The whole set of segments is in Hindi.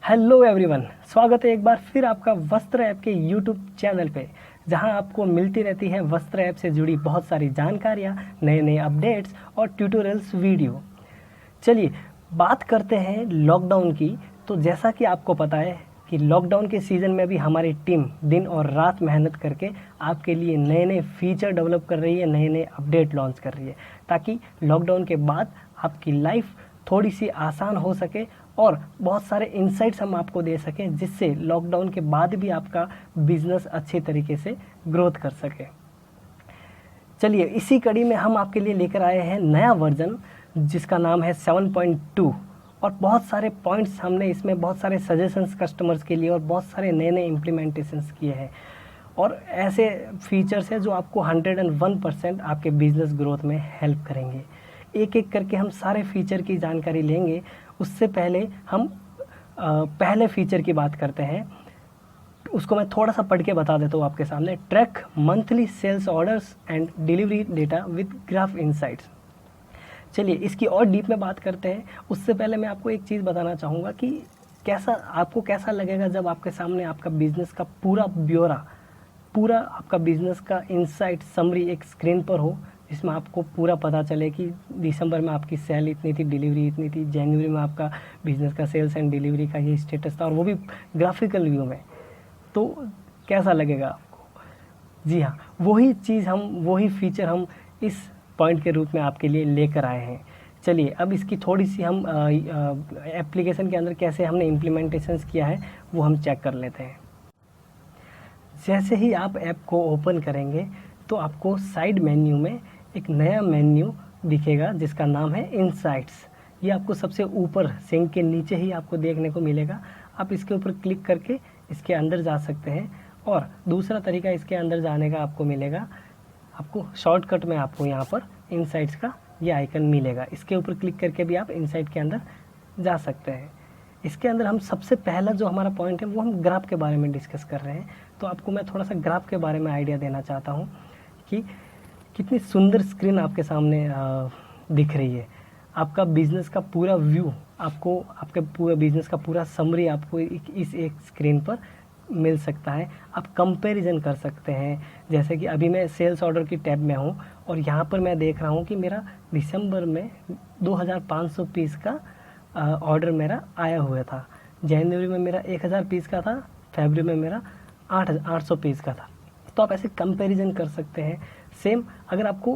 हेलो एवरीवन, स्वागत है एक बार फिर आपका वस्त्र ऐप के यूट्यूब चैनल पे, जहां आपको मिलती रहती है वस्त्र ऐप से जुड़ी बहुत सारी जानकारियां, नए नए अपडेट्स और ट्यूटोरियल्स वीडियो। चलिए बात करते हैं लॉकडाउन की। तो जैसा कि आपको पता है कि लॉकडाउन के सीज़न में भी हमारी टीम दिन और रात मेहनत करके आपके लिए नए नए फीचर डेवलप कर रही है, नए नए अपडेट लॉन्च कर रही है, ताकि लॉकडाउन के बाद आपकी लाइफ थोड़ी सी आसान हो सके और बहुत सारे इंसाइट्स हम आपको दे सकें, जिससे लॉकडाउन के बाद भी आपका बिजनेस अच्छे तरीके से ग्रोथ कर सके। चलिए इसी कड़ी में हम आपके लिए लेकर आए हैं नया वर्जन, जिसका नाम है 7.2 और बहुत सारे पॉइंट्स हमने इसमें बहुत सारे सजेशंस कस्टमर्स के लिए और बहुत सारे नए नए इम्प्लीमेंटेशंस किए हैं और ऐसे फीचर्स हैं जो आपको 101% आपके बिजनेस ग्रोथ में हेल्प करेंगे। एक एक करके हम सारे फीचर की जानकारी लेंगे। उससे पहले हम पहले फीचर की बात करते हैं, उसको मैं थोड़ा सा पढ़ के बता देता हूँ आपके सामने। Track monthly sales orders and delivery data with graph insights. चलिए इसकी और डीप में बात करते हैं। उससे पहले मैं आपको एक चीज़ बताना चाहूँगा कि आपको कैसा लगेगा जब आपके सामने आपका बिजनेस का पूरा ब्यौरा, पूरा आपका बिजनेस का इनसाइट समरी एक स्क्रीन पर हो, जिसमें आपको पूरा पता चले कि दिसंबर में आपकी सेल इतनी थी, डिलीवरी इतनी थी, जनवरी में आपका बिजनेस का सेल्स एंड डिलीवरी का ये स्टेटस था, और वो भी ग्राफिकल व्यू में। तो कैसा लगेगा आपको? जी हाँ, वही फीचर हम इस पॉइंट के रूप में आपके लिए लेकर आए हैं। चलिए अब इसकी थोड़ी सी हम एप्लीकेशन के अंदर कैसे हमने इम्प्लीमेंटेशंस किया है वो हम चेक कर लेते हैं। जैसे ही आप ऐप को ओपन करेंगे तो आपको साइड मेन्यू में एक नया मेन्यू दिखेगा जिसका नाम है इनसाइट्स। ये आपको सबसे ऊपर सिंक के नीचे ही आपको देखने को मिलेगा। आप इसके ऊपर क्लिक करके इसके अंदर जा सकते हैं, और दूसरा तरीका इसके अंदर जाने का आपको मिलेगा, आपको शॉर्टकट में आपको यहाँ पर इनसाइट्स का ये आइकन मिलेगा। इसके ऊपर क्लिक करके भी आप इनसाइट के अंदर जा सकते हैं। इसके अंदर हम सबसे पहला जो हमारा पॉइंट है वो हम ग्राफ के बारे में डिस्कस कर रहे हैं। तो आपको मैं थोड़ा सा ग्राफ के बारे में आइडिया देना चाहता हूँ कि कितनी सुंदर स्क्रीन आपके सामने दिख रही है। आपका बिजनेस का पूरा व्यू, आपको आपके पूरे बिजनेस का पूरा समरी आपको इस एक स्क्रीन पर मिल सकता है। आप कंपैरिजन कर सकते हैं। जैसे कि अभी मैं सेल्स ऑर्डर की टैब में हूँ और यहाँ पर मैं देख रहा हूँ कि मेरा दिसंबर में 2500 पीस का ऑर्डर मेरा आया हुआ था, जनवरी में मेरा 1000 पीस का था, फरवरी में मेरा 800 पीस का था। तो आप ऐसे कंपैरिजन कर सकते हैं। सेम अगर आपको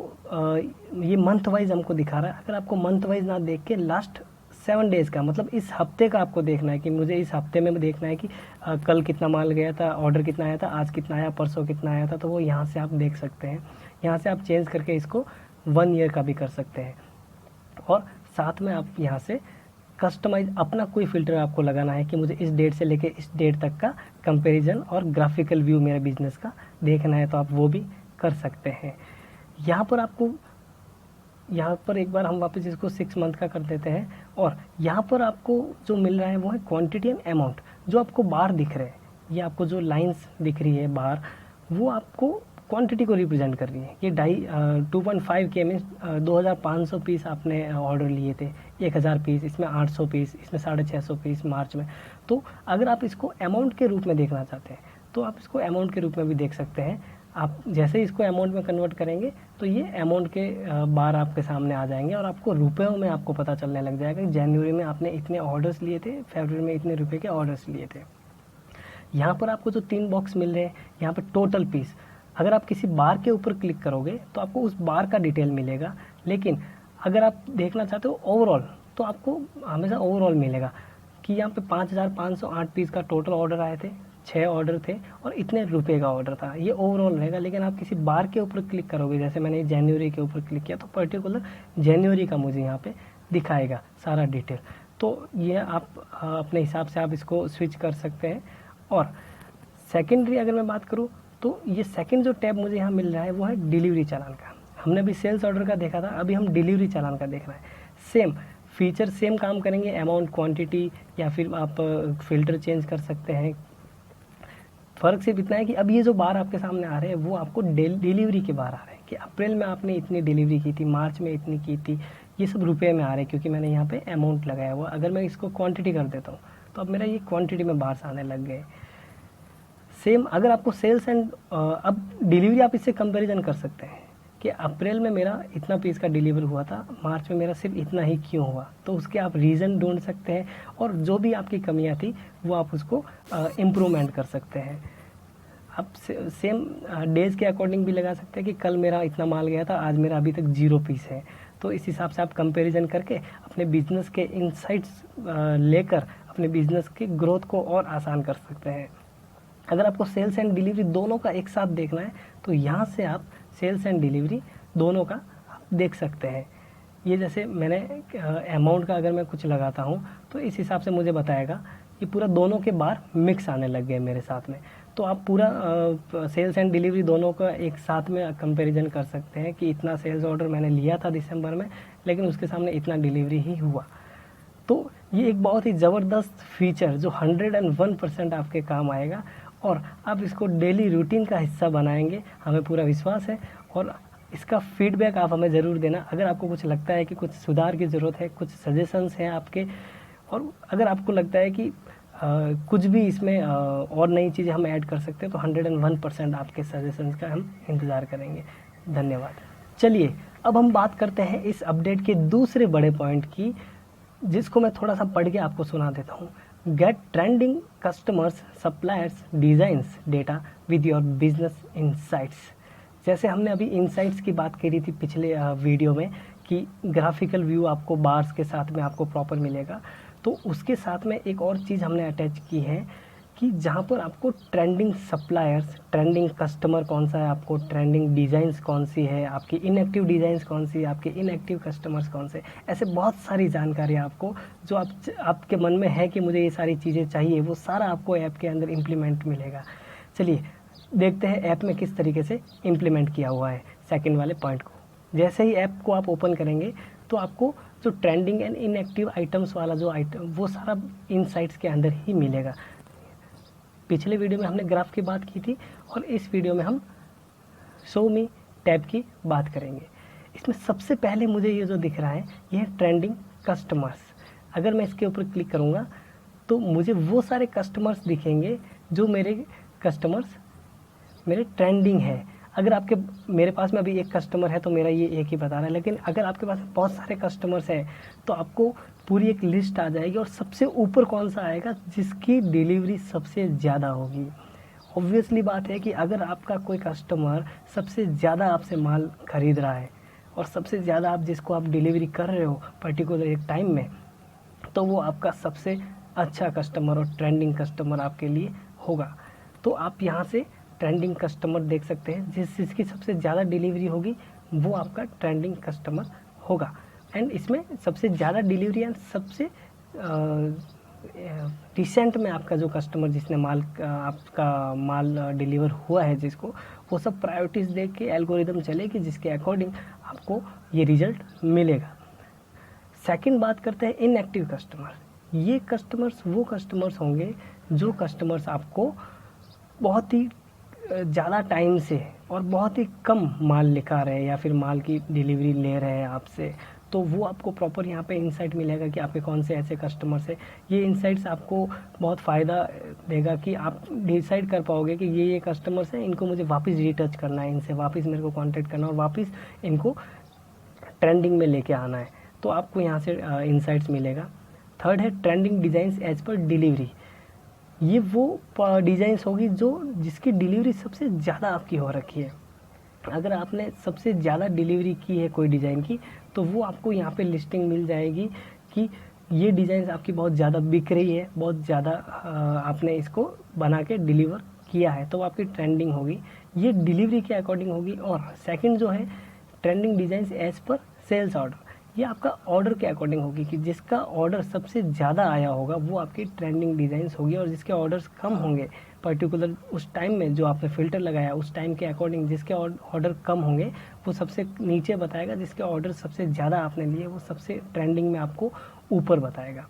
ये मंथ वाइज हमको दिखा रहा है, अगर आपको मंथ वाइज ना देख के लास्ट 7 डेज़ का, मतलब इस हफ्ते का आपको देखना है कि मुझे इस हफ्ते में देखना है कि कल कितना माल गया था, ऑर्डर कितना आया था, आज कितना आया, परसों कितना आया था, तो वो यहाँ से आप देख सकते हैं। यहाँ से आप चेंज करके इसको 1 ईयर का भी कर सकते हैं, और साथ में आप यहाँ से कस्टमाइज अपना कोई फ़िल्टर आपको लगाना है कि मुझे इस डेट से लेके इस डेट तक का कंपैरिजन और ग्राफिकल व्यू मेरे बिजनेस का देखना है, तो आप वो भी कर सकते हैं। यहाँ पर एक बार हम वापस इसको 6 मंथ का कर देते हैं, और यहाँ पर आपको जो मिल रहा है वो है क्वांटिटी एंड अमाउंट। जो आपको बार दिख रहे हैं, ये आपको जो लाइंस दिख रही है बार, वो आपको क्वांटिटी को रिप्रेजेंट कर रही है। ये 2.5 के में 2500 पीस आपने ऑर्डर लिए थे, 1000 पीस, इसमें 800 पीस, इसमें 650 पीस मार्च में। तो अगर आप इसको अमाउंट के रूप में देखना चाहते हैं तो आप इसको अमाउंट के रूप में भी देख सकते हैं। आप जैसे ही इसको अमाउंट में कन्वर्ट करेंगे तो ये अमाउंट के बार आपके सामने आ जाएंगे, और आपको रुपयों में आपको पता चलने लग जाएगा कि जनवरी में आपने इतने ऑर्डर्स लिए थे, फरवरी में इतने रुपये के ऑर्डर्स लिए थे। यहाँ पर आपको जो 3 बॉक्स मिल रहे हैं, यहाँ पर टोटल पीस, अगर आप किसी बार के ऊपर क्लिक करोगे तो आपको उस बार का डिटेल मिलेगा, लेकिन अगर आप देखना चाहते हो ओवरऑल तो आपको हमेशा ओवरऑल मिलेगा कि यहाँ पे 5508 पीस का टोटल ऑर्डर आए थे, 6 ऑर्डर थे और इतने रुपए का ऑर्डर था, ये ओवरऑल रहेगा। लेकिन आप किसी बार के ऊपर क्लिक करोगे, जैसे मैंने जनवरी के ऊपर क्लिक किया तो पर्टिकुलर जनवरी का मुझे यहाँ पे दिखाएगा सारा डिटेल। तो ये आप अपने हिसाब से आप इसको स्विच कर सकते हैं। और सेकेंडरी अगर मैं बात करूँ तो ये सेकंड जो टैब मुझे यहाँ मिल रहा है वो है डिलीवरी चालान का। हमने अभी सेल्स ऑर्डर का देखा था, अभी हम डिलीवरी चालान का देख रहे हैं। सेम फीचर, सेम काम करेंगे, अमाउंट, क्वांटिटी, या फिर आप फ़िल्टर चेंज कर सकते हैं। फ़र्क सिर्फ इतना है कि अब ये जो बार आपके सामने आ रहे हैं वो आपको डिलीवरी के बार आ रहे हैं कि अप्रैल में आपने इतनी डिलीवरी की थी, मार्च में इतनी की थी, ये सब रुपये में आ रहे हैं क्योंकि मैंने यहाँ पे अमाउंट लगाया हुआ। अगर मैं इसको क्वांटिटी कर देता हूँ तो अब मेरा ये क्वांटिटी में बार्स आने लग गए। सेम अगर आपको सेल्स एंड अब डिलीवरी आप इससे कंपैरिजन कर सकते हैं कि अप्रैल में मेरा इतना पीस का डिलीवर हुआ था, मार्च में मेरा सिर्फ इतना ही क्यों हुआ, तो उसके आप रीज़न ढूंढ सकते हैं और जो भी आपकी कमियां थी वो आप उसको इम्प्रूवमेंट कर सकते हैं। आप सेम डेज़ के अकॉर्डिंग भी लगा सकते हैं कि कल मेरा इतना माल गया था, आज मेरा अभी तक 0 पीस है। तो इस हिसाब से आप कंपैरिजन करके अपने बिजनेस के इनसाइट्स लेकर अपने बिजनेस की ग्रोथ को और आसान कर सकते हैं। अगर आपको सेल्स एंड डिलीवरी दोनों का एक साथ देखना है तो यहाँ से आप सेल्स एंड डिलीवरी दोनों का आप देख सकते हैं। ये जैसे मैंने अमाउंट का अगर मैं कुछ लगाता हूँ तो इस हिसाब से मुझे बताएगा कि पूरा दोनों के बार मिक्स आने लग गए मेरे साथ में। तो आप पूरा सेल्स एंड डिलीवरी दोनों का एक साथ में कंपैरिजन कर सकते हैं कि इतना सेल्स ऑर्डर मैंने लिया था दिसंबर में, लेकिन उसके सामने इतना डिलीवरी ही हुआ। तो ये एक बहुत ही ज़बरदस्त फीचर जो 101% आपके काम आएगा और आप इसको डेली रूटीन का हिस्सा बनाएंगे, हमें पूरा विश्वास है। और इसका फीडबैक आप हमें ज़रूर देना। अगर आपको कुछ लगता है कि कुछ सुधार की ज़रूरत है, कुछ सजेशंस हैं आपके, और अगर आपको लगता है कि कुछ भी इसमें और नई चीज़ें हम ऐड कर सकते हैं तो 101% आपके सजेशंस का हम इंतज़ार करेंगे। धन्यवाद। चलिए अब हम बात करते हैं इस अपडेट के दूसरे बड़े पॉइंट की, जिसको मैं थोड़ा सा पढ़ के आपको सुना देता हूँ। Get trending customers suppliers designs data with your business insights. जैसे हमने अभी इनसाइट्स की बात करी थी पिछले वीडियो में कि ग्राफिकल व्यू आपको बार्स के साथ में आपको प्रॉपर मिलेगा, तो उसके साथ में एक और चीज़ हमने अटैच की है कि जहाँ पर आपको ट्रेंडिंग सप्लायर्स, ट्रेंडिंग कस्टमर कौन सा है, आपको ट्रेंडिंग डिज़ाइंस कौन सी है, आपकी इनएक्टिव डिज़ाइंस कौन सी है, आपके इनएक्टिव कस्टमर्स कौन से, ऐसे बहुत सारी जानकारी आपको जो आपके मन में है कि मुझे ये सारी चीज़ें चाहिए, वो सारा आपको ऐप के अंदर इम्प्लीमेंट मिलेगा। चलिए देखते हैं ऐप में किस तरीके से इम्प्लीमेंट किया हुआ है सेकेंड वाले पॉइंट को। जैसे ही ऐप को आप ओपन करेंगे तो आपको जो ट्रेंडिंग एंड इनएक्टिव आइटम्स वाला जो आइटम, वो सारा इनसाइट्स के अंदर ही मिलेगा। पिछले वीडियो में हमने ग्राफ की बात की थी और इस वीडियो में हम शो मी टैब की बात करेंगे। इसमें सबसे पहले मुझे ये जो दिख रहा है ये है ट्रेंडिंग कस्टमर्स। अगर मैं इसके ऊपर क्लिक करूँगा तो मुझे वो सारे कस्टमर्स दिखेंगे जो मेरे कस्टमर्स मेरे ट्रेंडिंग है। अगर आपके मेरे पास में अभी एक कस्टमर है तो मेरा ये एक ही बता रहा है, लेकिन अगर आपके पास बहुत सारे कस्टमर्स हैं तो आपको पूरी एक लिस्ट आ जाएगी और सबसे ऊपर कौन सा आएगा जिसकी डिलीवरी सबसे ज़्यादा होगी। ऑब्वियसली बात है कि अगर आपका कोई कस्टमर सबसे ज़्यादा आपसे माल खरीद रहा है और सबसे ज़्यादा आप जिसको आप डिलीवरी कर रहे हो पर्टिकुलर एक टाइम में, तो वो आपका सबसे अच्छा कस्टमर और ट्रेंडिंग कस्टमर आपके लिए होगा। तो आप यहाँ से ट्रेंडिंग कस्टमर देख सकते हैं, जिसकी सबसे ज़्यादा डिलीवरी होगी वो आपका ट्रेंडिंग कस्टमर होगा। एंड इसमें सबसे ज़्यादा डिलीवरी एंड सबसे रिसेंट में आपका जो कस्टमर जिसने आपका माल डिलीवर हुआ है जिसको, वो सब प्रायोरिटीज़ देख के एल्गोरिदम चलेगी जिसके अकॉर्डिंग आपको ये रिजल्ट मिलेगा। सेकंड बात करते हैं इनएक्टिव कस्टमर। ये कस्टमर्स वो कस्टमर्स होंगे जो कस्टमर्स आपको बहुत ही ज़्यादा टाइम से और बहुत ही कम माल लिखा रहे हैं या फिर माल की डिलीवरी ले रहे हैं आपसे, तो वो आपको प्रॉपर यहाँ पे इंसाइट मिलेगा कि आपके कौन से ऐसे कस्टमर्स हैं। ये इंसाइट्स आपको बहुत फ़ायदा देगा कि आप डिसाइड कर पाओगे कि ये कस्टमर्स हैं, इनको मुझे वापस रीटच करना है, इनसे वापस मेरे को कॉन्टेक्ट करना और वापस इनको ट्रेंडिंग में लेके आना है, तो आपको यहाँ से इंसाइट्स मिलेगा। थर्ड है trending designs as per delivery. ये वो डिज़ाइंस होगी जिसकी डिलीवरी सबसे ज़्यादा आपकी हो रखी है। अगर आपने सबसे ज़्यादा डिलीवरी की है कोई डिज़ाइन की तो वो आपको यहाँ पे लिस्टिंग मिल जाएगी कि ये डिज़ाइंस आपकी बहुत ज़्यादा बिक रही है, बहुत ज़्यादा आपने इसको बना के डिलीवर किया है, तो आपकी ट्रेंडिंग होगी। ये डिलीवरी के अकॉर्डिंग होगी। और सेकंड जो है trending designs as per sales order, ये आपका ऑर्डर के अकॉर्डिंग होगी कि जिसका ऑर्डर सबसे ज़्यादा आया होगा वो आपकी ट्रेंडिंग डिज़ाइंस होगी, और जिसके ऑर्डर्स कम होंगे पर्टिकुलर उस टाइम में जो आपने फ़िल्टर लगाया उस टाइम के अकॉर्डिंग जिसके ऑर्डर कम होंगे वो सबसे नीचे बताएगा, जिसके ऑर्डर सबसे ज़्यादा आपने लिए वो सबसे ट्रेंडिंग में आपको ऊपर बताएगा।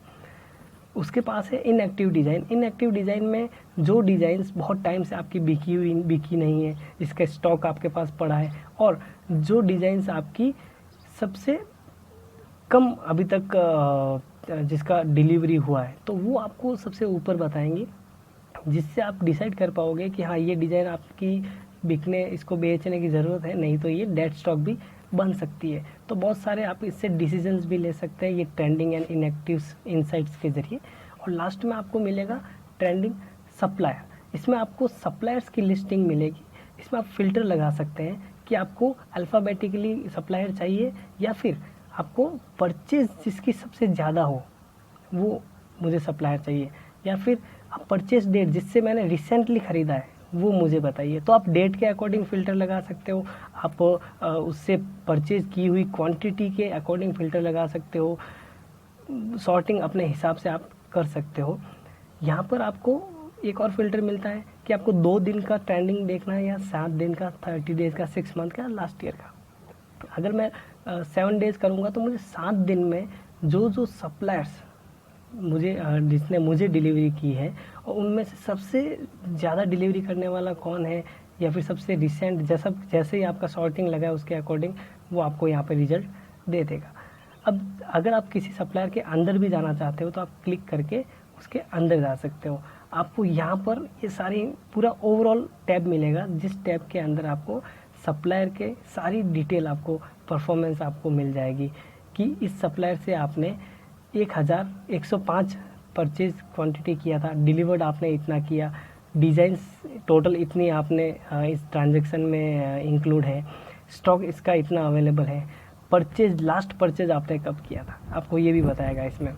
उसके पास है इनएक्टिव डिज़ाइन। इनएक्टिव डिज़ाइन में जो डिज़ाइंस बहुत टाइम से आपकी बिकी नहीं है, जिसका स्टॉक आपके पास पड़ा है, और जो डिज़ाइंस आपकी सबसे कम अभी तक जिसका डिलीवरी हुआ है, तो वो आपको सबसे ऊपर बताएंगे, जिससे आप डिसाइड कर पाओगे कि हाँ ये डिज़ाइन आपकी बिकने, इसको बेचने की ज़रूरत है, नहीं तो ये डेड स्टॉक भी बन सकती है। तो बहुत सारे आप इससे डिसीजंस भी ले सकते हैं ये ट्रेंडिंग एंड इनएक्टिव इंसाइट्स के ज़रिए। और लास्ट में आपको मिलेगा ट्रेंडिंग सप्लायर। इसमें आपको सप्लायर्स की लिस्टिंग मिलेगी। इसमें आप फ़िल्टर लगा सकते हैं कि आपको अल्फ़ाबेटिकली सप्लायर चाहिए, या फिर आपको परचेज जिसकी सबसे ज़्यादा हो वो मुझे सप्लायर चाहिए, या फिर आप परचेज डेट जिससे मैंने रिसेंटली ख़रीदा है वो मुझे बताइए। तो आप डेट के अकॉर्डिंग फ़िल्टर लगा सकते हो, आप उससे परचेज की हुई क्वांटिटी के अकॉर्डिंग फ़िल्टर लगा सकते हो, सॉर्टिंग अपने हिसाब से आप कर सकते हो। यहाँ पर आपको एक और फ़िल्टर मिलता है कि आपको 2 दिन का ट्रेंडिंग देखना है, या 7 दिन का, 30 डेज़ का, 6 मंथ का, लास्ट ईयर का। अगर मैं 7 डेज़ करूँगा तो मुझे 7 दिन में जो सप्लायर्स मुझे जिसने मुझे डिलीवरी की है, और उनमें से सबसे ज़्यादा डिलीवरी करने वाला कौन है, या फिर सबसे रिसेंट, जैसे ही आपका सॉर्टिंग लगा है उसके अकॉर्डिंग वो आपको यहाँ पे रिजल्ट दे देगा। अब अगर आप किसी सप्लायर के अंदर भी जाना चाहते हो तो आप क्लिक करके उसके अंदर जा सकते हो। आपको यहाँ पर ये सारी पूरा ओवरऑल टैब मिलेगा, जिस टैब के अंदर आपको सप्लायर के सारी डिटेल, आपको परफॉर्मेंस आपको मिल जाएगी कि इस सप्लायर से आपने 1105 परचेज क्वांटिटी किया था, डिलीवर्ड आपने इतना किया, डिज़ाइंस टोटल इतनी आपने इस ट्रांजैक्शन में इंक्लूड है, स्टॉक इसका इतना अवेलेबल है, परचेज लास्ट परचेज आपने कब किया था, आपको ये भी बताएगा इसमें,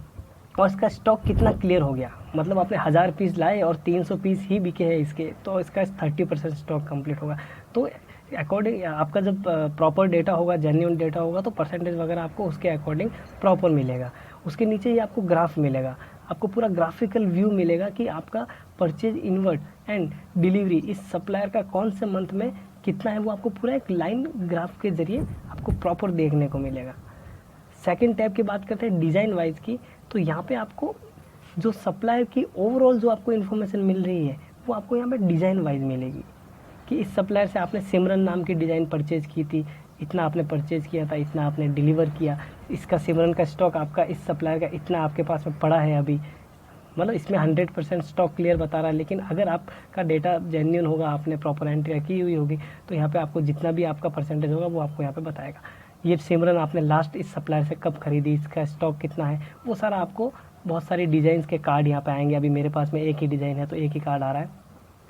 और इसका स्टॉक कितना क्लियर हो गया, मतलब आपने 1000 पीस लाए और 300 पीस ही बिके हैं इसके, तो इसका 30% स्टॉक कंप्लीट होगा। तो अकॉर्डिंग आपका जब प्रॉपर डेटा होगा, जेन्युइन डेटा होगा, तो परसेंटेज वगैरह आपको उसके अकॉर्डिंग प्रॉपर मिलेगा। उसके नीचे ही आपको ग्राफ मिलेगा, आपको पूरा ग्राफिकल व्यू मिलेगा कि आपका परचेज इनवर्ट एंड डिलीवरी इस सप्लायर का कौन से मंथ में कितना है, वो आपको पूरा एक लाइन ग्राफ के ज़रिए आपको प्रॉपर देखने को मिलेगा। सेकंड टैब की बात करते हैं डिज़ाइन वाइज की, तो यहाँ पे आपको जो सप्लायर की ओवरऑल जो आपको इन्फॉर्मेशन मिल रही है वो आपको यहाँ पे डिज़ाइन वाइज मिलेगी कि इस सप्लायर से आपने सिमरन नाम की डिज़ाइन परचेज़ की थी, इतना आपने परचेज़ किया था, इतना आपने डिलीवर किया, इसका सिमरन का स्टॉक आपका इस सप्लायर का इतना आपके पास में पड़ा है अभी, मतलब इसमें 100% स्टॉक क्लियर बता रहा है। लेकिन अगर आपका डेटा जेन्युइन होगा, आपने प्रॉपर एंट्री की हुई होगी, तो यहाँ पे आपको जितना भी आपका परसेंटेज होगा वो आपको यहाँ पे बताएगा। ये सिमरन आपने लास्ट इस सप्लायर से कब खरीदी, इसका स्टॉक कितना है, वो सारा आपको, बहुत सारी डिज़ाइंस के कार्ड यहाँ पे आएंगे। अभी मेरे पास में एक ही डिज़ाइन है तो एक ही कार्ड आ रहा है,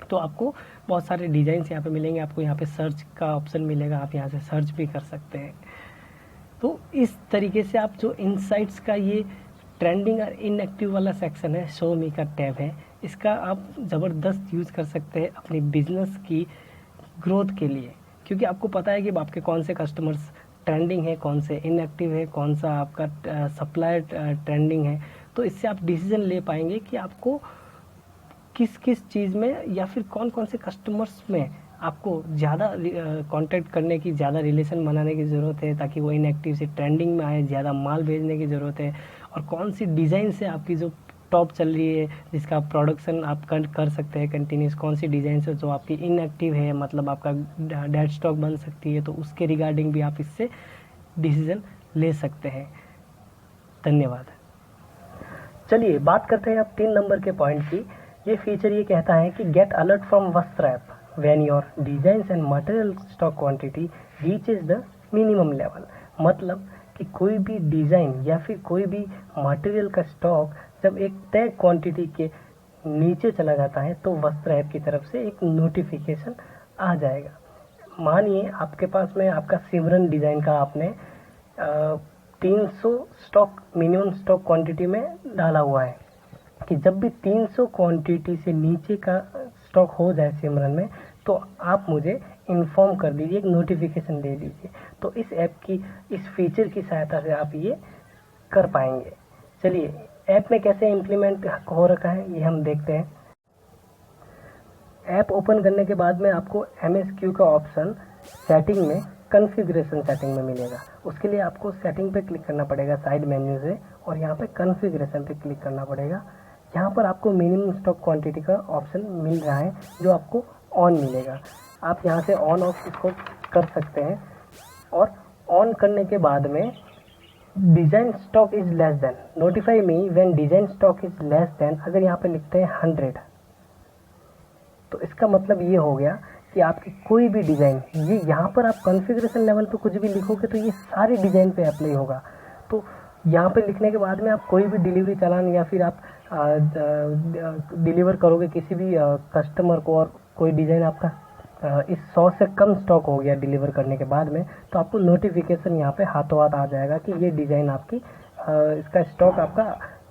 तो आपको बहुत सारे डिज़ाइंस यहाँ पे मिलेंगे। आपको यहाँ पे सर्च का ऑप्शन मिलेगा, आप यहाँ से सर्च भी कर सकते हैं। तो इस तरीके से आप जो इनसाइट्स का ये ट्रेंडिंग और इनएक्टिव वाला सेक्शन है, शो मी का टैब है, इसका आप ज़बरदस्त यूज़ कर सकते हैं अपनी बिजनेस की ग्रोथ के लिए, क्योंकि आपको पता है कि आपके कौन से कस्टमर्स ट्रेंडिंग है, कौन से इनएक्टिव है, कौन सा आपका सप्लायर ट्रेंडिंग है। तो इससे आप डिसीजन ले पाएंगे कि आपको किस किस चीज़ में, या फिर कौन कौन से कस्टमर्स में आपको ज़्यादा कांटेक्ट करने की, ज़्यादा रिलेशन बनाने की ज़रूरत है ताकि वो इनएक्टिव से ट्रेंडिंग में आए, ज़्यादा माल भेजने की ज़रूरत है, और कौन सी डिज़ाइन से आपकी जो टॉप चल रही है जिसका प्रोडक्शन आप कर सकते हैं कंटिन्यूस, कौन सी डिज़ाइन से जो आपकी इनएक्टिव है, मतलब आपका डेड स्टॉक बन सकती है, तो उसके रिगार्डिंग भी आप इससे डिसीजन ले सकते हैं। धन्यवाद। चलिए बात करते हैं अब 3 नंबर के पॉइंट की। ये फीचर ये कहता है कि गेट अलर्ट फ्रॉम वस्त्र app when your designs and material stock quantity reaches the minimum level. मतलब कि कोई भी डिज़ाइन या फिर कोई भी मटेरियल का स्टॉक जब एक तय क्वांटिटी के नीचे चला जाता है तो वस्त्र ऐप की तरफ से एक नोटिफिकेशन आ जाएगा। मानिए आपके पास में आपका सिमरन डिज़ाइन का आपने 300 स्टॉक मिनिमम स्टॉक क्वांटिटी में डाला हुआ है, कि जब भी 300 क्वांटिटी से नीचे का स्टॉक हो जाए सिमरन में तो आप मुझे इन्फॉर्म कर दीजिए, एक नोटिफिकेशन दे दीजिए। तो इस ऐप की, इस फीचर की सहायता से आप ये कर पाएंगे। चलिए ऐप में कैसे इम्प्लीमेंट हो रखा है ये हम देखते हैं। ऐप ओपन करने के बाद में आपको MSQ का ऑप्शन सेटिंग में, कॉन्फ़िगरेशन सेटिंग में मिलेगा। उसके लिए आपको सेटिंग पे क्लिक करना पड़ेगा साइड मेन्यू से, और यहाँ पे कॉन्फ़िगरेशन पे क्लिक करना पड़ेगा। यहाँ पर आपको मिनिमम स्टॉक क्वांटिटी का ऑप्शन मिल रहा है जो आपको ऑन मिलेगा। आप यहाँ से ऑन ऑफ इसको कर सकते हैं, और ऑन करने के बाद में design stock is less than, notify me when design stock is less than, अगर यहाँ पे लिखते हैं 100, तो इसका मतलब ये हो गया कि आपकी कोई भी डिज़ाइन, ये यहाँ पर आप कॉन्फ़िगरेशन लेवल पे कुछ भी लिखोगे तो ये सारे डिज़ाइन पे अप्लाई होगा। तो यहाँ पे लिखने के बाद में आप कोई भी डिलीवरी चालान या फिर आप डिलीवर करोगे किसी भी कस्टमर को, और कोई डिज़ाइन आपका इस 100 से कम स्टॉक हो गया डिलीवर करने के बाद में, तो आपको नोटिफिकेशन यहाँ पे हाथों हाथ आ जाएगा कि ये डिज़ाइन आपकी इसका स्टॉक आपका